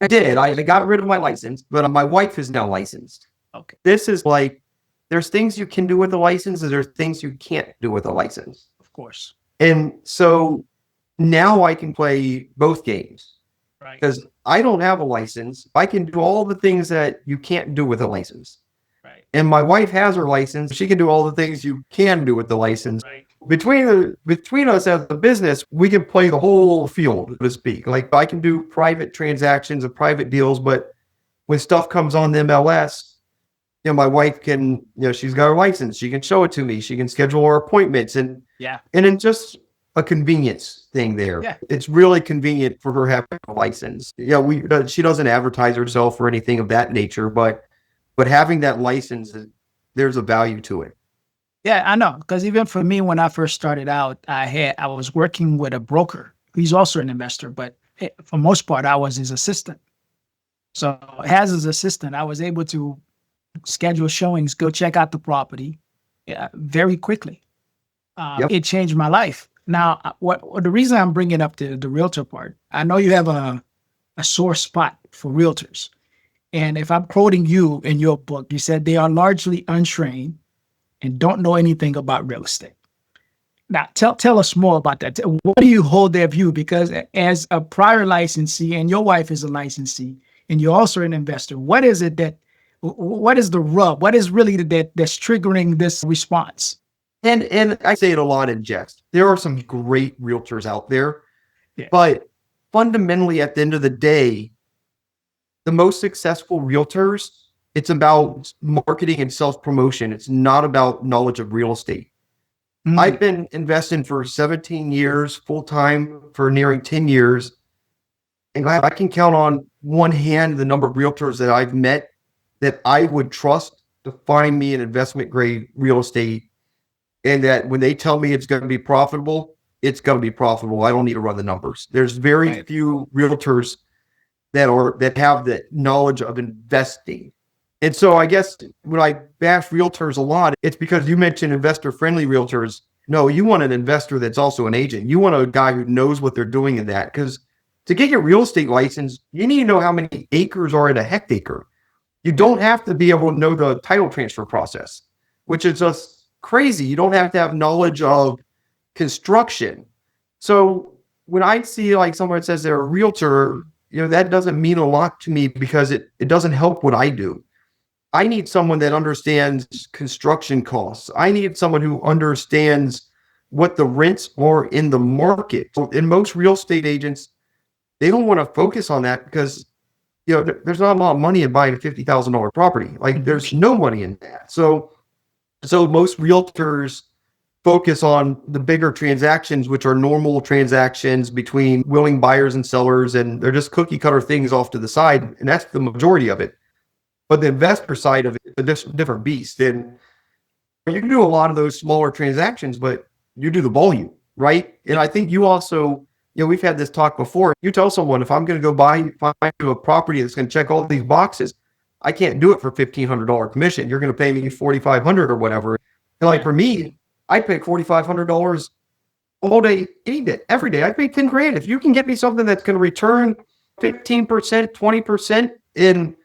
I did. I got rid of my license, but my wife is now licensed. Okay. This is like, there's things you can do with a license and there's things you can't do with a license. Of course. And so now I can play both games. Right. Because I don't have a license. I can do all the things that you can't do with a license. Right. And my wife has her license. She can do all the things you can do with the license. Right. Between us as a business, we can play the whole field, so to speak. Like I can do private transactions and private deals, but when stuff comes on the MLS, my wife can, she's got her license. She can show it to me. She can schedule her appointments and then just a convenience thing there. Yeah. It's really convenient for her having a license. She doesn't advertise herself or anything of that nature, but having that license, there's a value to it. Yeah, I know. Because even for me, when I first started out, I was working with a broker. He's also an investor, but for most part, I was his assistant. So as his assistant, I was able to schedule showings, go check out the property very quickly. It changed my life. Now, the reason I'm bringing up the realtor part, I know you have a sore spot for realtors. And if I'm quoting you in your book, you said they are largely untrained and don't know anything about real estate. Now, tell us more about that. What do you hold their view? Because as a prior licensee, and your wife is a licensee, and you're also an investor, what is the rub? What is really that's triggering this response? And I say it a lot in jest. There are some great realtors out there, but fundamentally at the end of the day, the most successful realtors, it's about marketing and self-promotion. It's not about knowledge of real estate. Mm-hmm. I've been investing for 17 years, full-time for nearing 10 years. And I can count on one hand the number of realtors that I've met that I would trust to find me an investment-grade real estate. And that when they tell me it's going to be profitable, it's going to be profitable. I don't need to run the numbers. There's very few realtors that have the knowledge of investing. And so I guess when I bash realtors a lot, it's because you mentioned investor-friendly realtors. No, you want an investor that's also an agent. You want a guy who knows what they're doing in that. Because to get your real estate license, you need to know how many acres are in a hectare. You don't have to be able to know the title transfer process, which is just crazy. You don't have to have knowledge of construction. So when I see like someone that says they're a realtor, that doesn't mean a lot to me because it doesn't help what I do. I need someone that understands construction costs. I need someone who understands what the rents are in the market. And most real estate agents, they don't want to focus on that because there's not a lot of money in buying a $50,000 property. Like there's no money in that. So most realtors focus on the bigger transactions, which are normal transactions between willing buyers and sellers, and they're just cookie cutter things off to the side, and that's the majority of it. But the investor side of it is a different beast. And you can do a lot of those smaller transactions, but you do the volume, right? And I think you also, we've had this talk before. You tell someone, if I'm going to go find a property that's going to check all these boxes, I can't do it for $1,500 commission. You're going to pay me $4,500 or whatever. And like for me, I'd pay $4,500 all day, any day, every day. I'd pay 10 grand. If you can get me something that's going to return 15%, 20% in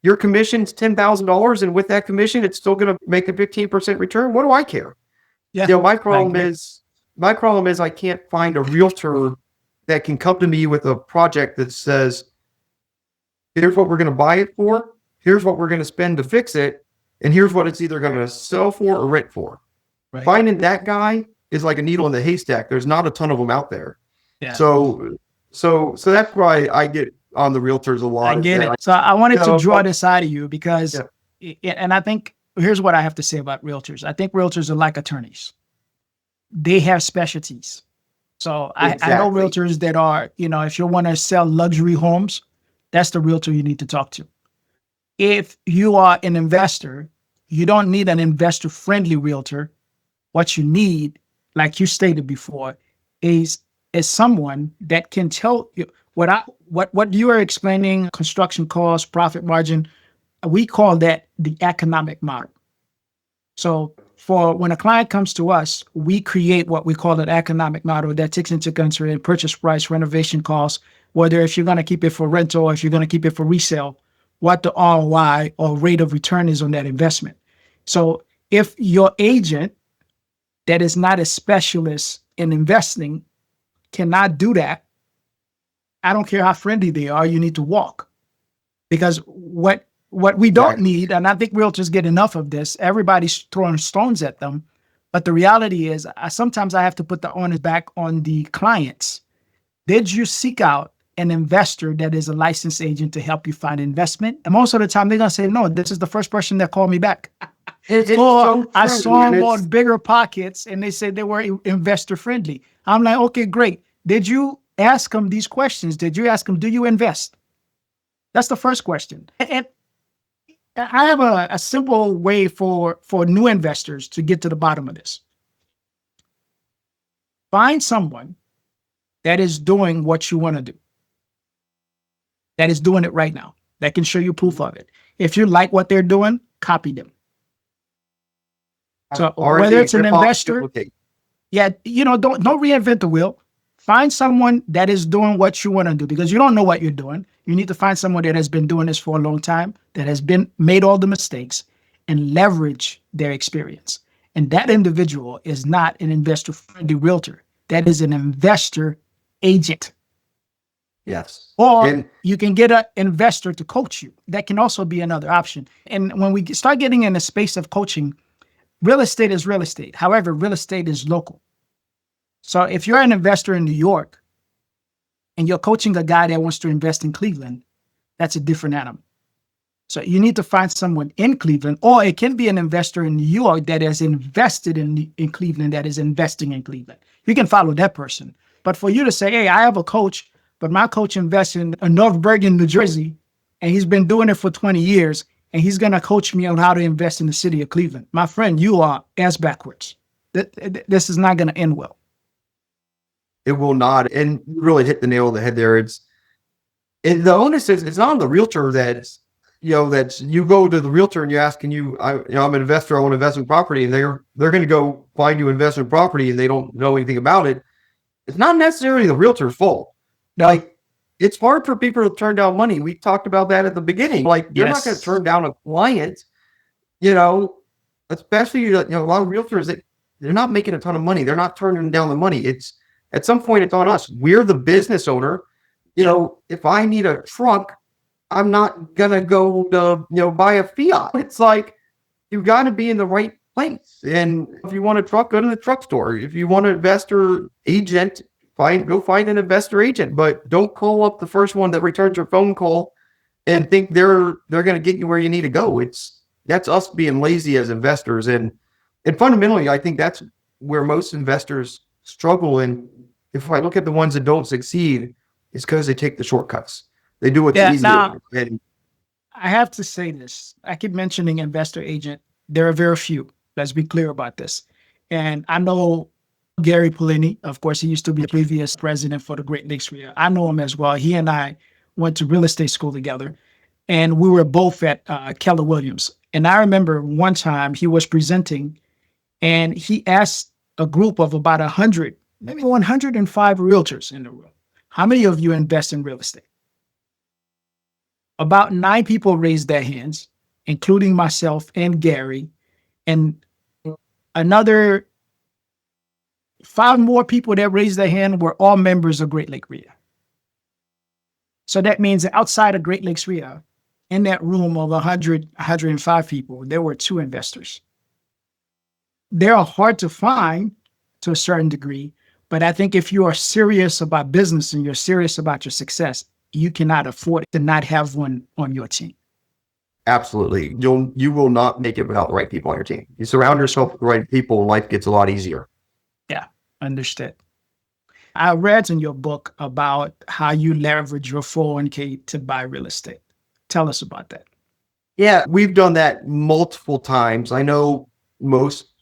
your commission's $10,000, and with that commission, it's still going to make a 15% return. What do I care? Yeah. My problem is I can't find a realtor that can come to me with a project that says, here's what we're going to buy it for, here's what we're going to spend to fix it, and here's what it's either going to sell for or rent for. Right. Finding that guy is like a needle in the haystack. There's not a ton of them out there. Yeah. So that's why I get on the realtors a lot. I get it. So I wanted to draw this out of you because, and I think here's what I have to say about realtors. I think realtors are like attorneys. They have specialties. So exactly. I know realtors that are, if you want to sell luxury homes, that's the realtor you need to talk to. If you are an investor, you don't need an investor-friendly realtor. What you need, like you stated before, is someone that can tell you what you are explaining, construction cost, profit margin. We call that the economic model. So for when a client comes to us, we create what we call an economic model that takes into consideration purchase price, renovation costs, whether if you're going to keep it for rental or if you're going to keep it for resale, what the ROI or rate of return is on that investment. So if your agent that is not a specialist in investing cannot do that, I don't care how friendly they are, you need to walk. Because what we don't need, and I think realtors get enough of this, everybody's throwing stones at them. But the reality is, sometimes I have to put the onus back on the clients. Did you seek out an investor that is a licensed agent to help you find investment? And most of the time, they're going to say, no, this is the first person that called me back. I saw them on BiggerPockets, and they said they were investor friendly. I'm like, okay, great. Did you ask them these questions? Did you ask them, do you invest? That's the first question. And I have a simple way for new investors to get to the bottom of this. Find someone that is doing what you want to do, that is doing it right now, that can show you proof of it. If you like what they're doing, copy them. So whether it's an investor, don't reinvent the wheel. Find someone that is doing what you want to do, because you don't know what you're doing. You need to find someone that has been doing this for a long time, that has made all the mistakes, and leverage their experience. And that individual is not an investor-friendly realtor. That is an investor agent. Yes. Or you can get an investor to coach you. That can also be another option. And when we start getting in the space of coaching, real estate is real estate. However, real estate is local. So if you're an investor in New York and you're coaching a guy that wants to invest in Cleveland, that's a different animal. So you need to find someone in Cleveland, or it can be an investor in New York that has invested in Cleveland, that is investing in Cleveland. You can follow that person. But for you to say, hey, I have a coach, but my coach invests in North Bergen, New Jersey, and he's been doing it for 20 years, and he's going to coach me on how to invest in the city of Cleveland. My friend, you are ass backwards. This is not going to end well. It will not. And you really hit the nail on the head there. The onus is, it's not on the realtor that's you go to the realtor and you ask, I'm an investor, I want to invest in property, and they're going to go find you investment property and they don't know anything about it. It's not necessarily the realtor's fault. Like, it's hard for people to turn down money. We talked about that at the beginning. Like, you're not going to turn down a client, especially, a lot of realtors, they're not making a ton of money. They're not turning down the money. At some point, it's on us. We're the business owner. If I need a truck, I'm not going to go to, buy a Fiat. It's like, you've got to be in the right place. And if you want a truck, go to the truck store. If you want an investor agent, go find an investor agent, but don't call up the first one that returns your phone call and think they're going to get you where you need to go. That's us being lazy as investors. And fundamentally, I think that's where most investors struggle. And if I look at the ones that don't succeed, it's because they take the shortcuts. They do what's Yeah. easier. Now, And I have to say this. I keep mentioning investor agent. There are very few. Let's be clear about this. And I know Gary Polini. Of course, he used to be the previous president for the Great Lakes REIA. I know him as well. He and I went to real estate school together, and we were both at Keller Williams. And I remember one time he was presenting, and he asked a group of about 100, maybe 105 realtors in the room, how many of you invest in real estate? About 9 people raised their hands, including myself and Gary, and another 5 more people that raised their hand were all members of Great Lake REIA. So that means that outside of Great Lakes REIA, in that room of 100, 105 people, there were 2 investors. They are hard to find to a certain degree, but I think if you are serious about business and you're serious about your success, you cannot afford to not have one on your team. absolutely, you will not make it without the right people on your team. You surround yourself with the right people, life gets a lot easier. Yeah, understood. I read in your book about how you leverage your 401k to buy real estate. Tell us about that. Yeah, we've done that multiple times. I know most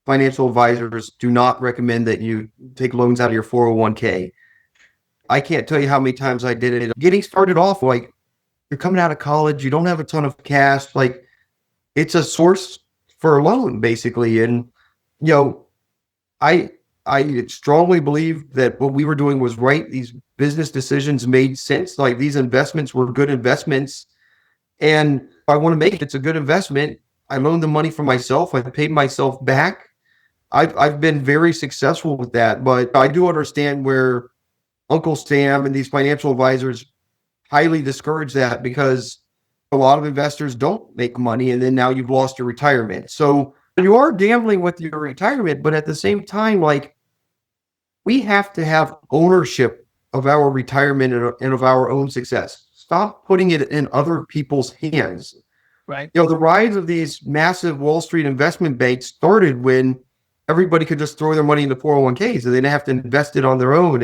financial advisors do not recommend that you take loans out of your 401k. I can't tell you how many times I did it. Getting started off, like you're coming out of college, you don't have a ton of cash, like it's a source for a loan basically. And you know, I strongly believe that what we were doing was right. These business decisions made sense. Like these investments were good investments. And if I want to make it, it's a good investment. I loaned the money for myself. I paid myself back. I've been very successful with that, but I do understand where Uncle Sam and these financial advisors highly discourage that because a lot of investors don't make money and then now you've lost your retirement. So you are gambling with your retirement, but at the same time, like we have to have ownership of our retirement and of our own success. Stop putting it in other people's hands. Right. You know, the rise of these massive Wall Street investment banks started when everybody could just throw their money into 401ks and they didn't have to invest it on their own.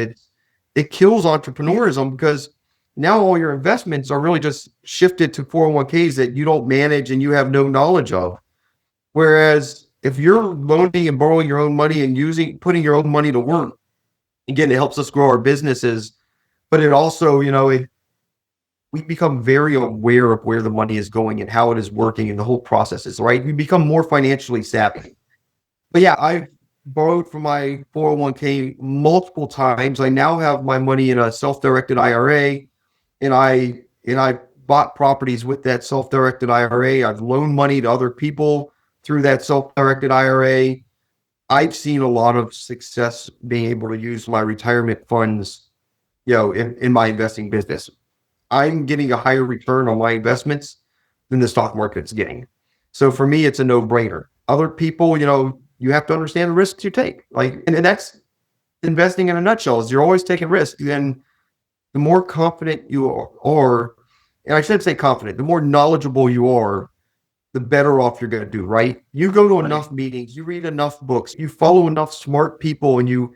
It kills entrepreneurism because now all your investments are really just shifted to 401ks that you don't manage and you have no knowledge of. Whereas if you're loaning and borrowing your own money and putting your own money to work, again, it helps us grow our businesses, but it also, we become very aware of where the money is going and how it is working and the whole process is, right? We become more financially savvy. But yeah, I've borrowed from my 401k multiple times. I now have my money in a self-directed IRA, and I bought properties with that self-directed IRA. I've loaned money to other people through that self-directed IRA. I've seen a lot of success being able to use my retirement funds, in my investing business. I'm getting a higher return on my investments than the stock market's getting. So for me, it's a no-brainer. Other people, you have to understand the risks you take. And that's investing in a nutshell, is you're always taking risks. Then the more confident you are, and I shouldn't say confident, the more knowledgeable you are, the better off you're going to do, right? You go to enough meetings, you read enough books, you follow enough smart people, and you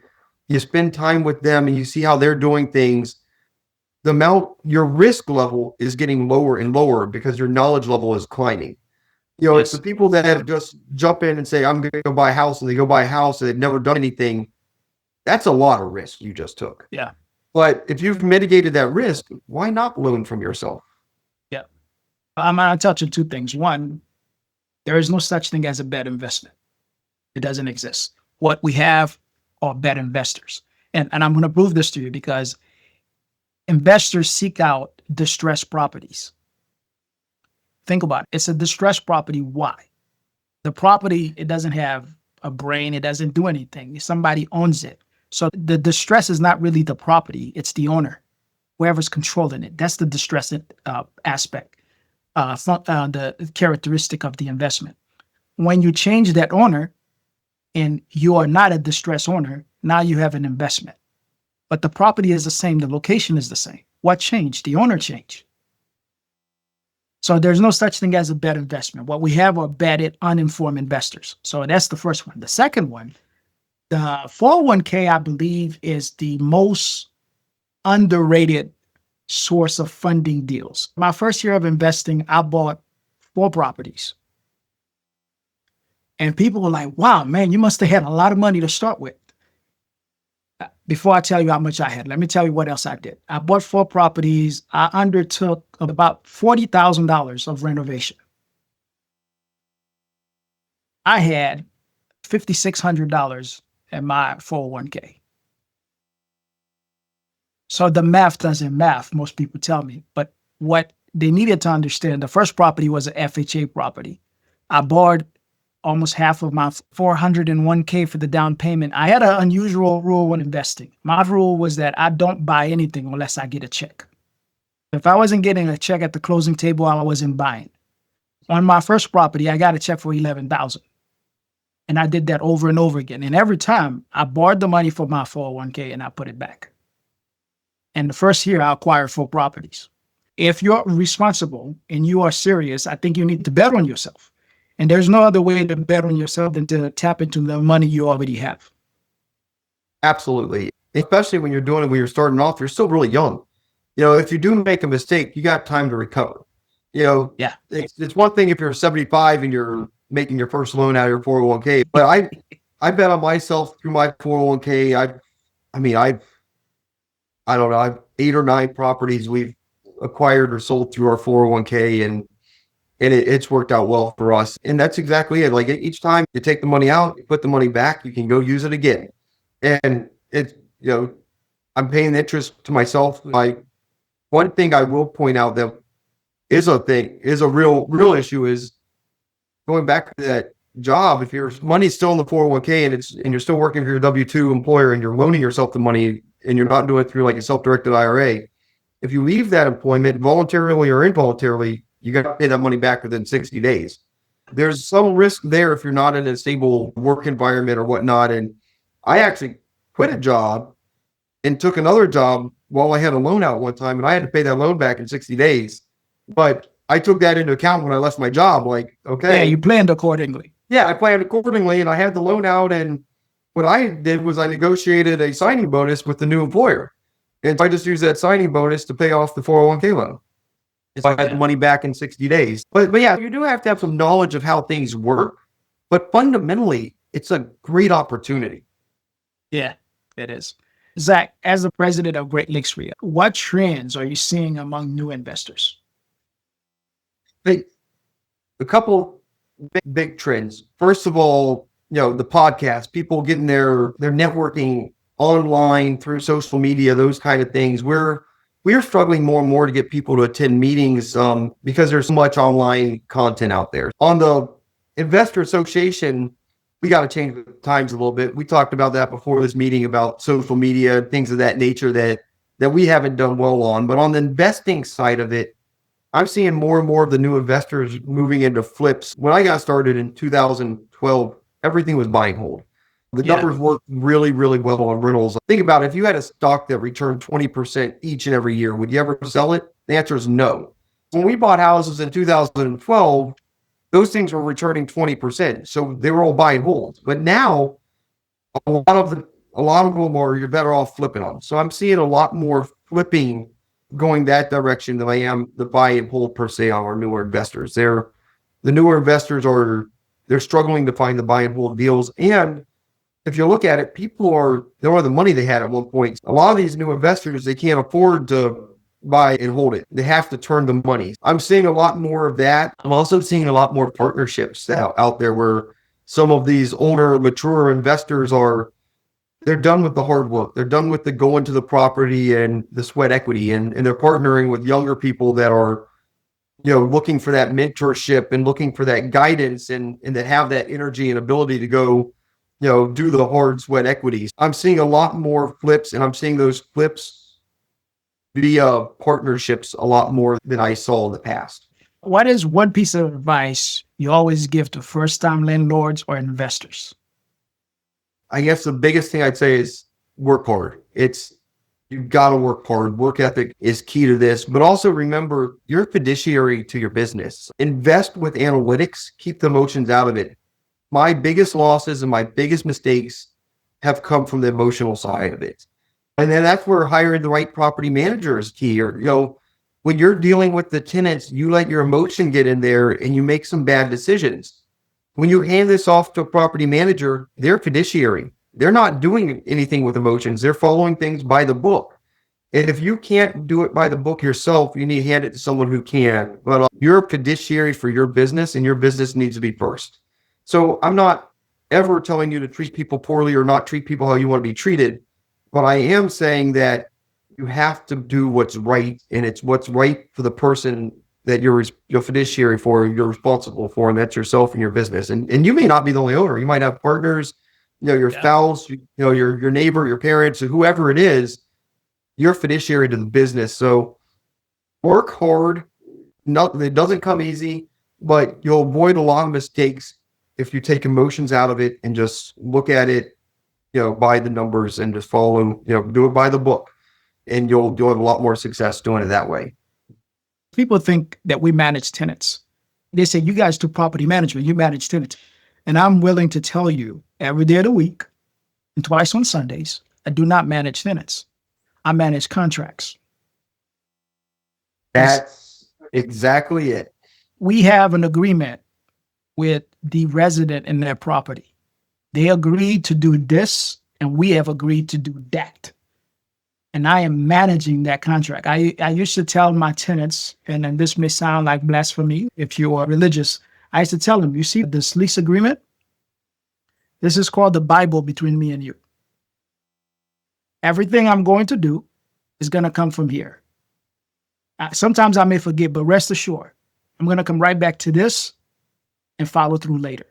spend time with them and you see how they're doing things. Your risk level is getting lower and lower because your knowledge level is climbing. It's the people that just jump in and say, I'm going to go buy a house, and they go buy a house and they've never done anything. That's a lot of risk you just took. Yeah. But if you've mitigated that risk, why not loan from yourself? Yeah. I'm going to touch on 2 things. One, there is no such thing as a bad investment. It doesn't exist. What we have are bad investors. And I'm going to prove this to you because investors seek out distressed properties. Think about it. It's a distressed property. Why? The property, it doesn't have a brain. It doesn't do anything. Somebody owns it. So the distress is not really the property. It's the owner, whoever's controlling it. That's the distress aspect, the characteristic of the investment. When you change that owner and you are not a distressed owner, now you have an investment. But the property is the same. The location is the same. What changed? The owner changed. So there's no such thing as a bad investment. What we have are bad, uninformed investors. So that's the first one. The second one, The 401k, I believe, is the most underrated source of funding deals. My first year of investing, I bought 4 properties. And people were like, wow, man, you must have had a lot of money to start with. Before I tell you how much I had, let me tell you what else I did. I bought 4 properties. I undertook about $40,000 of renovation. I had $5,600 in my 401k. So the math doesn't math, most people tell me. But what they needed to understand, the first property was an FHA property. I borrowed almost half of my 401k for the down payment. I had an unusual rule when investing. My rule was that I don't buy anything unless I get a check. If I wasn't getting a check at the closing table, I wasn't buying. On my first property, I got a check for $11,000. And I did that over and over again. And every time I borrowed the money for my 401k and I put it back. And the first year I acquired 4 properties. If you're responsible and you are serious, I think you need to bet on yourself. And there's no other way to bet on yourself than to tap into the money you already have. Absolutely. Especially when you're doing it, when you're starting off, you're still really young. If you do make a mistake, you got time to recover. Yeah. It's one thing if you're 75 and you're making your first loan out of your 401k, but I bet on myself through my 401k. I don't know, I've 8 or 9 properties we've acquired or sold through our 401k, and it's worked out well for us. And that's exactly it. Like each time you take the money out, you put the money back, you can go use it again. And I'm paying the interest to myself. One thing I will point out that is a real issue is going back to that job. If your money's still in the 401k and you're still working for your W-2 employer and you're loaning yourself the money and you're not doing it through like a self-directed IRA, if you leave that employment voluntarily or involuntarily, you got to pay that money back within 60 days. There's some risk there if you're not in a stable work environment or whatnot. And I actually quit a job and took another job while I had a loan out one time, and I had to pay that loan back in 60 days. But I took that into account when I left my job. Like, okay. Yeah, you planned accordingly. Yeah, I planned accordingly, and I had the loan out. And what I did was I negotiated a signing bonus with the new employer. And I just used that signing bonus to pay off the 401k loan. So I had the money back in 60 days. But yeah, you do have to have some knowledge of how things work. But fundamentally, it's a great opportunity. Yeah, it is. Zach, as the president of Great Lakes REIA, what trends are you seeing among new investors? A couple big trends. First of all, the podcast, people getting their networking online through social media, those kind of things. We're struggling more and more to get people to attend meetings because there's so much online content out there. On the Investor Association, we got to change the times a little bit. We talked about that before this meeting about social media, things of that nature that we haven't done well on. But on the investing side of it, I'm seeing more and more of the new investors moving into flips. When I got started in 2012, everything was buy and hold. The numbers work really, really well on rentals. Think about it. If you had a stock that returned 20% each and every year, would you ever sell it? The answer is no. When we bought houses in 2012, those things were returning 20%. So they were all buy and hold. But now a lot of them are, you're better off flipping them. So I'm seeing a lot more flipping going that direction than I am the buy and hold per se on our newer investors. The newer investors they're struggling to find the buy and hold deals. And if you look at it, they don't have the money they had at one point. A lot of these new investors, they can't afford to buy and hold it. They have to turn the money. I'm seeing a lot more of that. I'm also seeing a lot more partnerships out there where some of these older, mature investors they're done with the hard work. They're done with the going to the property and the sweat equity, and they're partnering with younger people that are, looking for that mentorship and looking for that guidance and that have that energy and ability to go, do the hard sweat equities. I'm seeing a lot more flips, and I'm seeing those flips via partnerships a lot more than I saw in the past. What is one piece of advice you always give to first-time landlords or investors? I guess the biggest thing I'd say is work hard. You've got to work hard. Work ethic is key to this, but also remember you're a fiduciary to your business. Invest with analytics, keep the emotions out of it. My biggest losses and my biggest mistakes have come from the emotional side of it. And then that's where hiring the right property manager is key. Or, when you're dealing with the tenants, you let your emotion get in there and you make some bad decisions. When you hand this off to a property manager, they're fiduciary. They're not doing anything with emotions. They're following things by the book. And if you can't do it by the book yourself, you need to hand it to someone who can. But you're a fiduciary for your business, and your business needs to be first. So I'm not ever telling you to treat people poorly or not treat people how you want to be treated. But I am saying that you have to do what's right, and it's what's right for the person that you're fiduciary for, you're responsible for, and that's yourself and your business. And you may not be the only owner. You might have partners, your spouse, your neighbor, your parents, or whoever it is. You're fiduciary to the business. So work hard. It doesn't come easy, but you'll avoid a lot of mistakes if you take emotions out of it and just look at it, by the numbers and just follow, do it by the book, and you'll have a lot more success doing it that way. People think that we manage tenants. They say, you guys do property management, you manage tenants. And I'm willing to tell you every day of the week and twice on Sundays, I do not manage tenants. I manage contracts. That's exactly it. We have an agreement with the resident in their property. They agreed to do this, and we have agreed to do that. And I am managing that contract. I used to tell my tenants, and then this may sound like blasphemy if you are religious, I used to tell them, you see this lease agreement? This is called the Bible between me and you. Everything I'm going to do is going to come from here. Sometimes I may forget, but rest assured, I'm going to come right back to this and follow through later.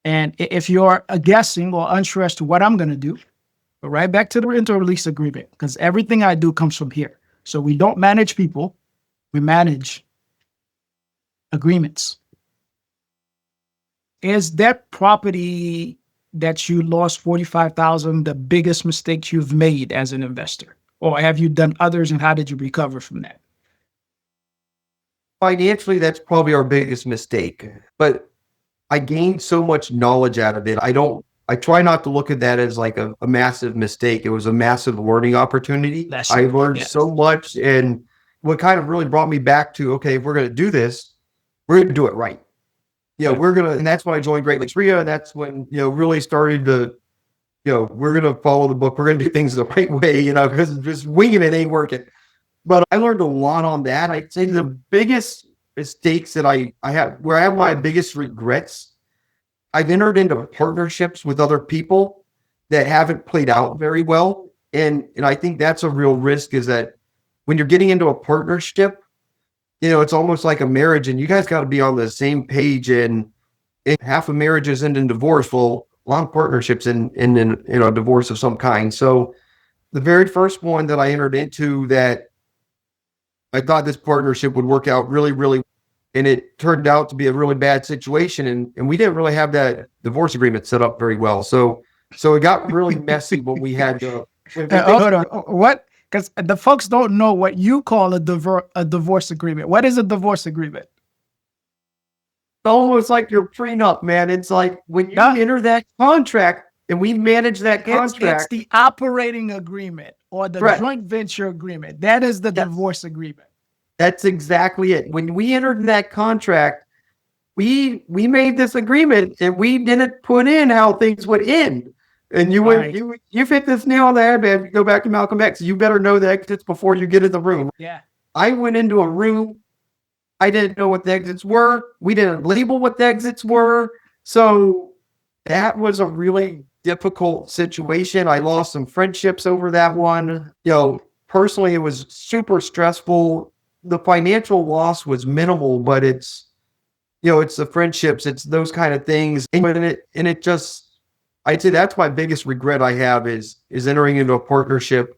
And if you're guessing or unsure as to what I'm going to do, go right back to the inter-lease agreement, because everything I do comes from here. So we don't manage people, we manage agreements. Is that property that you lost $45,000 the biggest mistake you've made as an investor? Or have you done others, and how did you recover from that? Financially, that's probably our biggest mistake. But I gained so much knowledge out of it. I try not to look at that as like a massive mistake. It was a massive learning opportunity. I learned so much. And what kind of really brought me back to, okay, if we're going to do this, we're going to do it right. And that's when I joined Great Lakes REIA. And that's when, really started to, we're going to follow the book. We're going to do things the right way, because just winging it ain't working. But I learned a lot on that. I'd say the biggest mistakes that I have, where I have my biggest regrets, I've entered into partnerships with other people that haven't played out very well. And I think that's a real risk, is that when you're getting into a partnership, it's almost like a marriage, and you guys got to be on the same page. And half of marriages end in divorce. Well, a lot of partnerships end in a divorce of some kind. So the very first one that I entered into, that I thought this partnership would work out really, really, and it turned out to be a really bad situation. And we didn't really have that divorce agreement set up very well. So it got really messy when we had to. Hold on. What? Because the folks don't know what you call a divorce agreement. What is a divorce agreement? It's almost like your prenup, man. It's like when you enter that contract and we manage that contract. It's the operating agreement or the joint venture agreement. That is the divorce agreement. That's exactly it. When we entered that contract, we made this agreement, and we didn't put in how things would end. And you hit this nail on the head, man. You go back to Malcolm X. You better know the exits before you get in the room. Yeah. I went into a room. I didn't know what the exits were. We didn't label what the exits were. So that was a really difficult situation. I lost some friendships over that one. Personally, it was super stressful. The financial loss was minimal, but it's the friendships, it's those kind of things. And it just, I'd say that's my biggest regret I have is entering into a partnership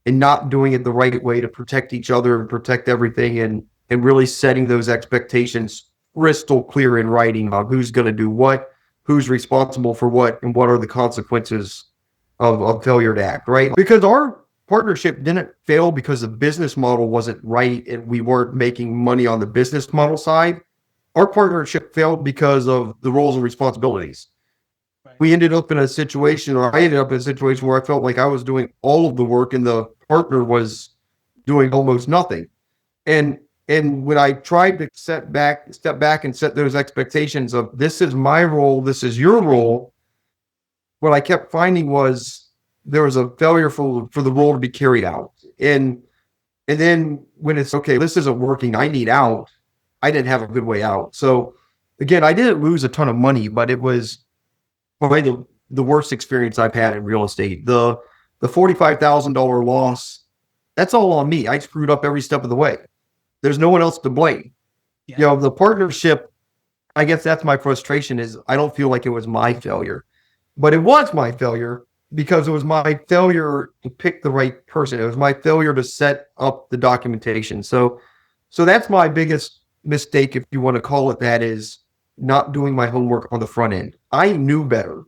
and not doing it the right way to protect each other and protect everything, and really setting those expectations crystal clear in writing about who's going to do what, who's responsible for what, and what are the consequences of failure to act, right? Because our partnership didn't fail because the business model wasn't right and we weren't making money on the business model side. Our partnership failed because of the roles and responsibilities. we ended up in a situation, or I ended up in a situation where I felt like I was doing all of the work and the partner was doing almost nothing. And when I tried to step back and set those expectations of this is my role, this is your role, what I kept finding was there was a failure for the role to be carried out. And then when it's okay, this isn't working, I need out, I didn't have a good way out. So again, I didn't lose a ton of money, but it was probably the worst experience I've had in real estate. The $45,000 loss, that's all on me. I screwed up every step of the way. There's no one else to blame. Yeah. You know, the partnership, I guess that's my frustration is I don't feel like it was my failure, but it was my failure because it was my failure to pick the right person. It was my failure to set up the documentation. So that's my biggest mistake, if you want to call it that, is not doing my homework on the front end. I knew better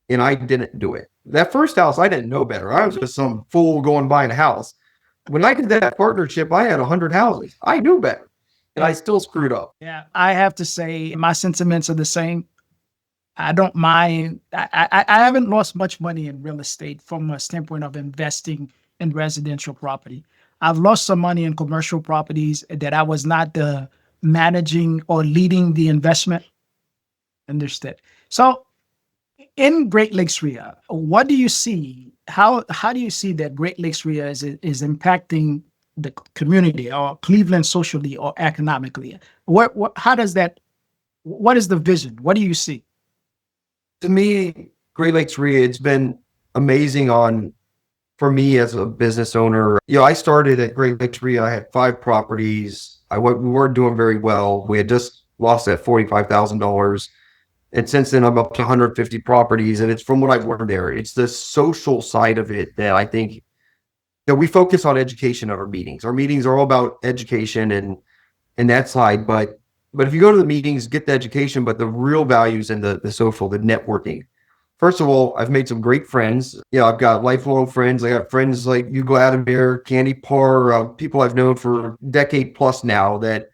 and I didn't do it. That first house, I didn't know better. I was just some fool going buying a house. When I did that partnership, I had 100 houses. I knew better and I still screwed up. Yeah, I have to say my sentiments are the same. I don't mind. I haven't lost much money in real estate from a standpoint of investing in residential property. I've lost some money in commercial properties that I was not the managing or leading the investment. Understood. So in Great Lakes REIA, what do you see? How do you see that Great Lakes REIA is impacting the community or Cleveland socially or economically? How does that? What is the vision? What do you see? To me, Great Lakes REIA, it's been amazing for me as a business owner. You know, I started at Great Lakes REIA. I had 5 properties. We weren't doing very well. We had just lost that $45,000. And since then, I'm up to 150 properties. And it's from what I've learned there. It's the social side of it that I think, you know, we focus on education at our meetings. Our meetings are all about education and that side. But if you go to the meetings, get the education, but the real values in the social, the networking. First of all, I've made some great friends. You know, I've got lifelong friends. I got friends like you, Gladimir, Candy Parr, people I've known for a decade plus now that,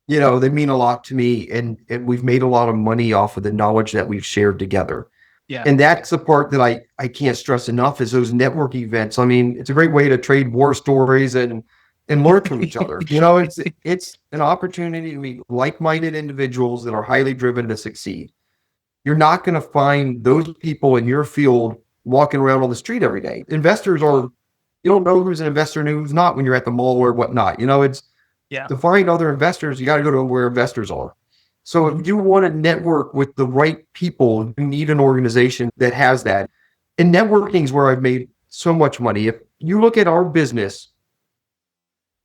you know, they mean a lot to me. And we've made a lot of money off of the knowledge that we've shared together. Yeah. And that's the part that I can't stress enough is those networking events. I mean, it's a great way to trade war stories and learn from each other. You know, it's an opportunity to meet like-minded individuals that are highly driven to succeed. You're not going to find those people in your field walking around on the street every day. Investors you don't know who's an investor and who's not when you're at the mall or whatnot. You know, to find other investors, you got to go to where investors are. So if you want to network with the right people, you need an organization that has that. And networking is where I've made so much money. If you look at our business,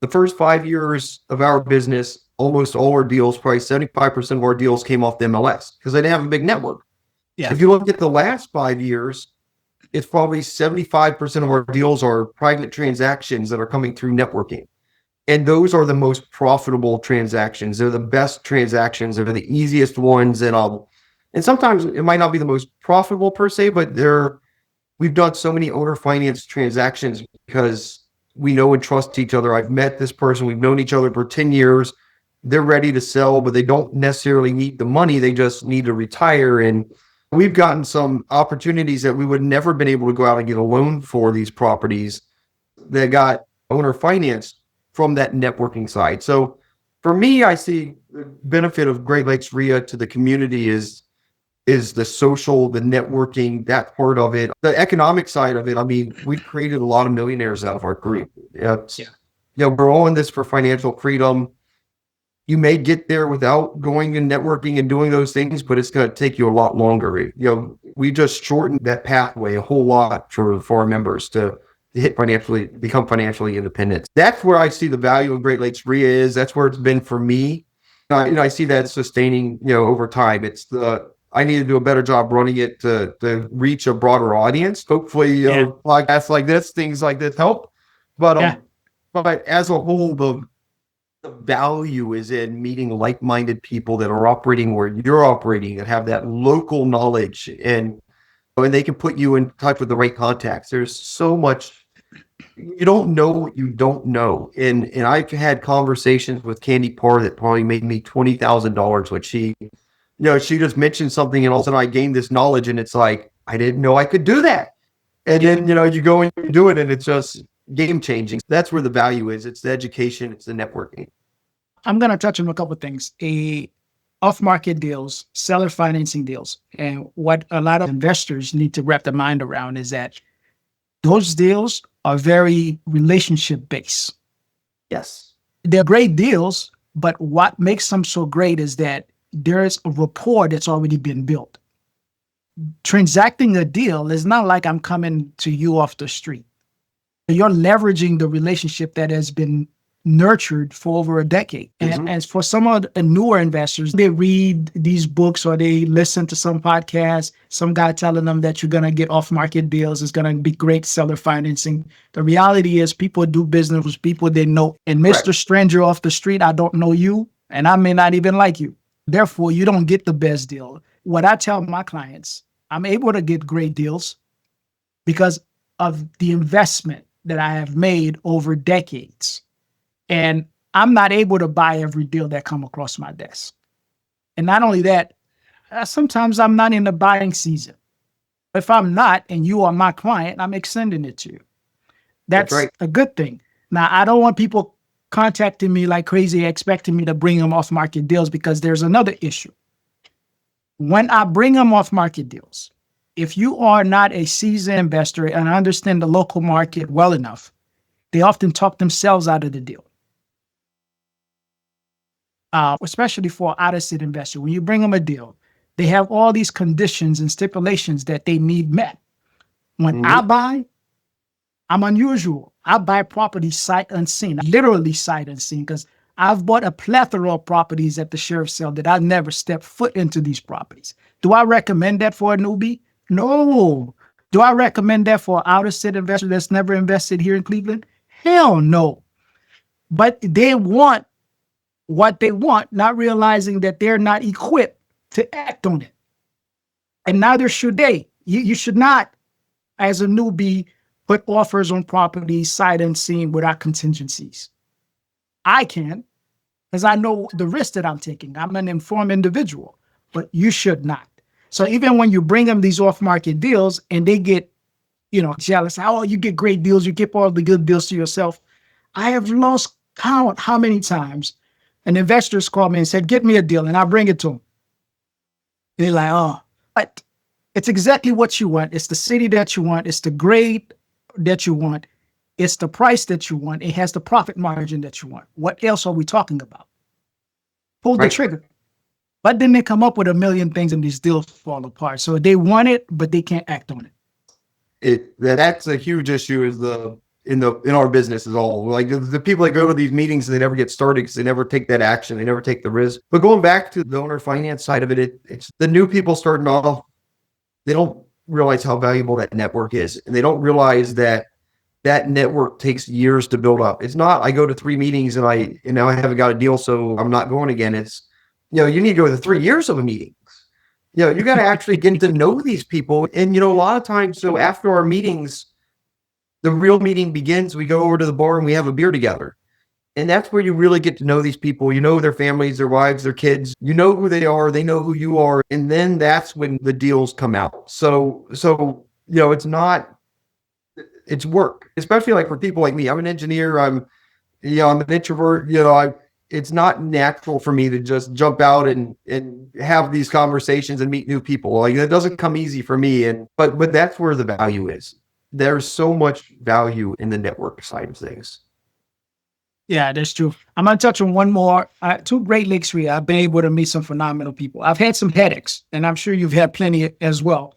the first 5 years of our business, almost all our deals, probably 75% of our deals came off the MLS because they didn't have a big network. Yeah. If you look at the last 5 years, it's probably 75% of our deals are private transactions that are coming through networking. And those are the most profitable transactions. They're the best transactions. They're the easiest ones. And sometimes it might not be the most profitable per se, but we've done so many owner finance transactions because we know and trust each other. I've met this person. We've known each other for 10 years. They're ready to sell, but they don't necessarily need the money. They just need to retire. And we've gotten some opportunities that we would never been able to go out and get a loan for these properties that got owner finance from that networking side. So for me, I see the benefit of Great Lakes REIA to the community is the social, the networking, that part of it. The economic side of it, I mean, we've created a lot of millionaires out of our group. You know, we're all in this for financial freedom. You may get there without going and networking and doing those things, but it's going to take you a lot longer. You know, we just shortened that pathway a whole lot for our members to become financially independent. That's where I see the value of Great Lakes REIA is. That's where it's been for me. I see that sustaining, you know, over time. I need to do a better job running it to reach a broader audience. Hopefully, you know, podcasts like this, things like this help. But as a whole, the value is in meeting like-minded people that are operating where you're operating and have that local knowledge, and they can put you in touch with the right contacts. There's so much. You don't know what you don't know. And I've had conversations with Candy Parr that probably made me $20,000 when she she just mentioned something and all of a sudden I gained this knowledge and it's like, I didn't know I could do that. And then, you go and you do it and it's just game changing. That's where the value is. It's the education, it's the networking. I'm going to touch on a couple of things. Off-market deals, seller financing deals. And what a lot of investors need to wrap their mind around is that those deals are very relationship-based. Yes. They're great deals, but what makes them so great is that there's a rapport that's already been built. Transacting a deal is not like I'm coming to you off the street. You're leveraging the relationship that has been nurtured for over a decade. And as for some of the newer investors, they read these books or they listen to some podcast, some guy telling them that you're going to get off-market deals, it's going to be great seller financing. The reality is people do business with people they know. And Mr. Stranger off the street, I don't know you, and I may not even like you. Therefore, you don't get the best deal. What I tell my clients, I'm able to get great deals because of the investment that I have made over decades. And I'm not able to buy every deal that come across my desk. And not only that, sometimes I'm not in the buying season. If I'm not, and you are my client, I'm extending it to you. That's a good thing. Now, I don't want people contacting me like crazy, expecting me to bring them off market deals because there's another issue. When I bring them off market deals, if you are not a seasoned investor and understand the local market well enough, they often talk themselves out of the deal. Especially for an out-of-state investor. When you bring them a deal, they have all these conditions and stipulations that they need met. When I buy, I'm unusual. I buy property sight unseen, literally sight unseen, because I've bought a plethora of properties at the sheriff's sale that I've never stepped foot into these properties. Do I recommend that for a newbie? No. Do I recommend that for an out-of-state investor that's never invested here in Cleveland? Hell no. But they want what they want, not realizing that they're not equipped to act on it. And neither should they. You should not, as a newbie, put offers on properties sight unseen without contingencies. I can, because I know the risk that I'm taking. I'm an informed individual, but you should not. So even when you bring them these off-market deals and they get, jealous, oh, you get great deals, you keep all the good deals to yourself. I have lost count how many times an investor's called me and said, get me a deal, and I bring it to them. They're like, oh, but it's exactly what you want. It's the city that you want. It's the grade that you want. It's the price that you want. It has the profit margin that you want. What else are we talking about? Pull the trigger. But then they come up with a million things and these deals fall apart. So they want it, but they can't act on it. That's a huge issue in our business is all like the people that go to these meetings and they never get started because they never take that action. They never take the risk. But going back to the owner finance side of it, it's the new people starting off. They don't realize how valuable that network is. And they don't realize that network takes years to build up. It's not, I go to 3 meetings and now I haven't got a deal, so I'm not going again. It's, you need to go to 3 years of a meeting. You got to actually get to know these people. And, a lot of times, so after our meetings, the real meeting begins. We go over to the bar and we have a beer together. And that's where you really get to know these people. You know their families, their wives, their kids. You know who they are. They know who you are. And then that's when the deals come out. So it's work, especially like for people like me. I'm an engineer. I'm an introvert. It's not natural for me to just jump out and have these conversations and meet new people. Like that doesn't come easy for me. But that's where the value is. There's so much value in the network side of things. Yeah, that's true. I'm going to touch on one more. To Great Lakes REIA, I've been able to meet some phenomenal people. I've had some headaches, and I'm sure you've had plenty as well.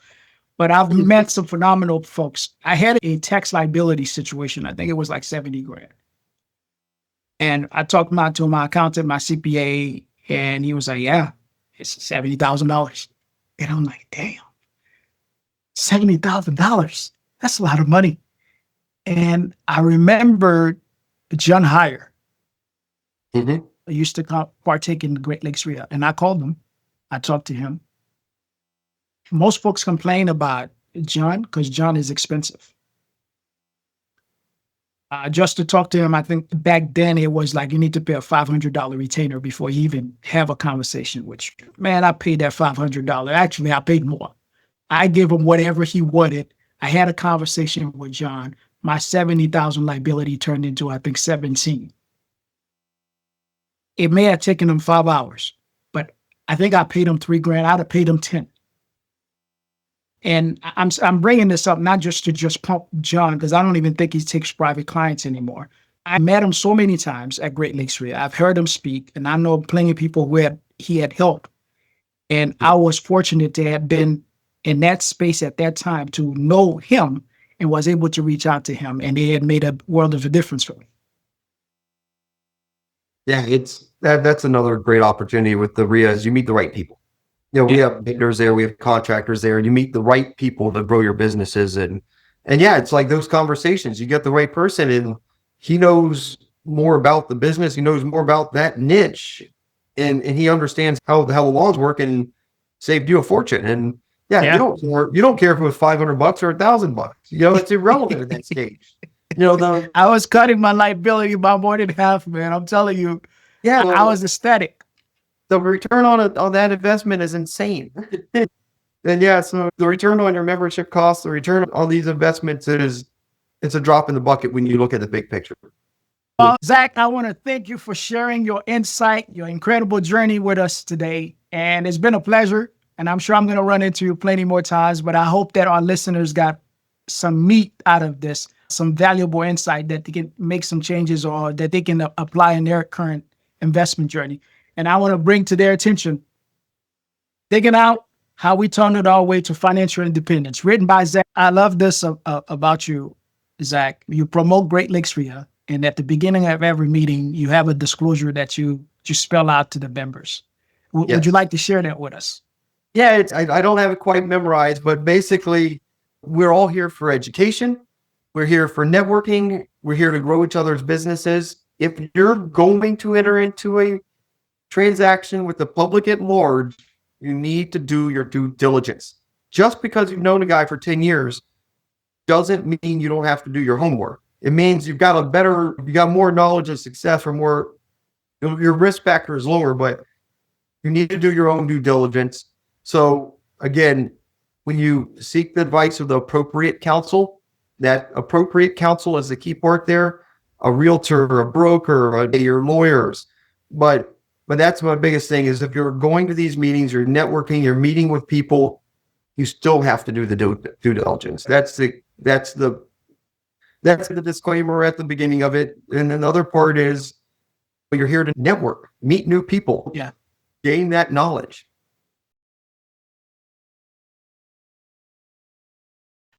But I've met some phenomenal folks. I had a tax liability situation. I think it was like 70 grand. And I talked to my accountant, my CPA, and he was like, yeah, it's $70,000. And I'm like, damn, $70,000. That's a lot of money. And I remember John Heyer. I used to partake in the Great Lakes REIA, and I called him. I talked to him. Most folks complain about John because John is expensive. Just to talk to him, I think back then it was like you need to pay a $500 retainer before you even have a conversation with you. Man, I paid that $500. Actually, I paid more. I gave him whatever he wanted. I had a conversation with John. My 70,000 liability turned into, I think, 17. It may have taken him 5 hours, but I think I paid him $3,000. I'd have paid him 10. And I'm bringing this up not just to pump John, because I don't even think he takes private clients anymore. I met him so many times at Great Lakes REIA. I've heard him speak, and I know plenty of people he had helped. And I was fortunate to have been in that space at that time to know him and was able to reach out to him, and it had made a world of a difference for me. Yeah, that's another great opportunity with the REIA is you meet the right people. We have vendors there, we have contractors there, and you meet the right people to grow your businesses. And yeah, it's like those conversations. You get the right person, and he knows more about the business. He knows more about that niche, and he understands how the laws work, and saved you a fortune. And you don't care if it was $500 or $1,000. It's irrelevant at that stage. I was cutting my liability by more than half, man. I'm telling you. Yeah, I was ecstatic. The return on that investment is insane. And so the return on your membership costs, the return on these investments it's a drop in the bucket when you look at the big picture. Well, Zach, I want to thank you for sharing your insight, your incredible journey with us today. And it's been a pleasure. And I'm sure I'm going to run into you plenty more times, but I hope that our listeners got some meat out of this, some valuable insight that they can make some changes or that they can apply in their current investment journey. And I want to bring to their attention, Digging Out, How We Turned It Our Way to Financial Independence, written by Zach. I love this about you, Zach. You promote Great Lakes REIA, and at the beginning of every meeting, you have a disclosure that you spell out to the members. Would you like to share that with us? Yeah, I don't have it quite memorized, but basically, we're all here for education. We're here for networking. We're here to grow each other's businesses. If you're going to enter into a transaction with the public at large, you need to do your due diligence. Just because you've known a guy for 10 years doesn't mean you don't have to do your homework. It means you got more knowledge of success, or more, your risk factor is lower, but you need to do your own due diligence. So again, when you seek the advice of the appropriate counsel, that appropriate counsel is the key part there, a realtor, a broker, your lawyers. But that's my biggest thing is if you're going to these meetings, you're networking, you're meeting with people, you still have to do the due diligence. That's the disclaimer at the beginning of it. And another part is you're here to network, meet new people, gain that knowledge.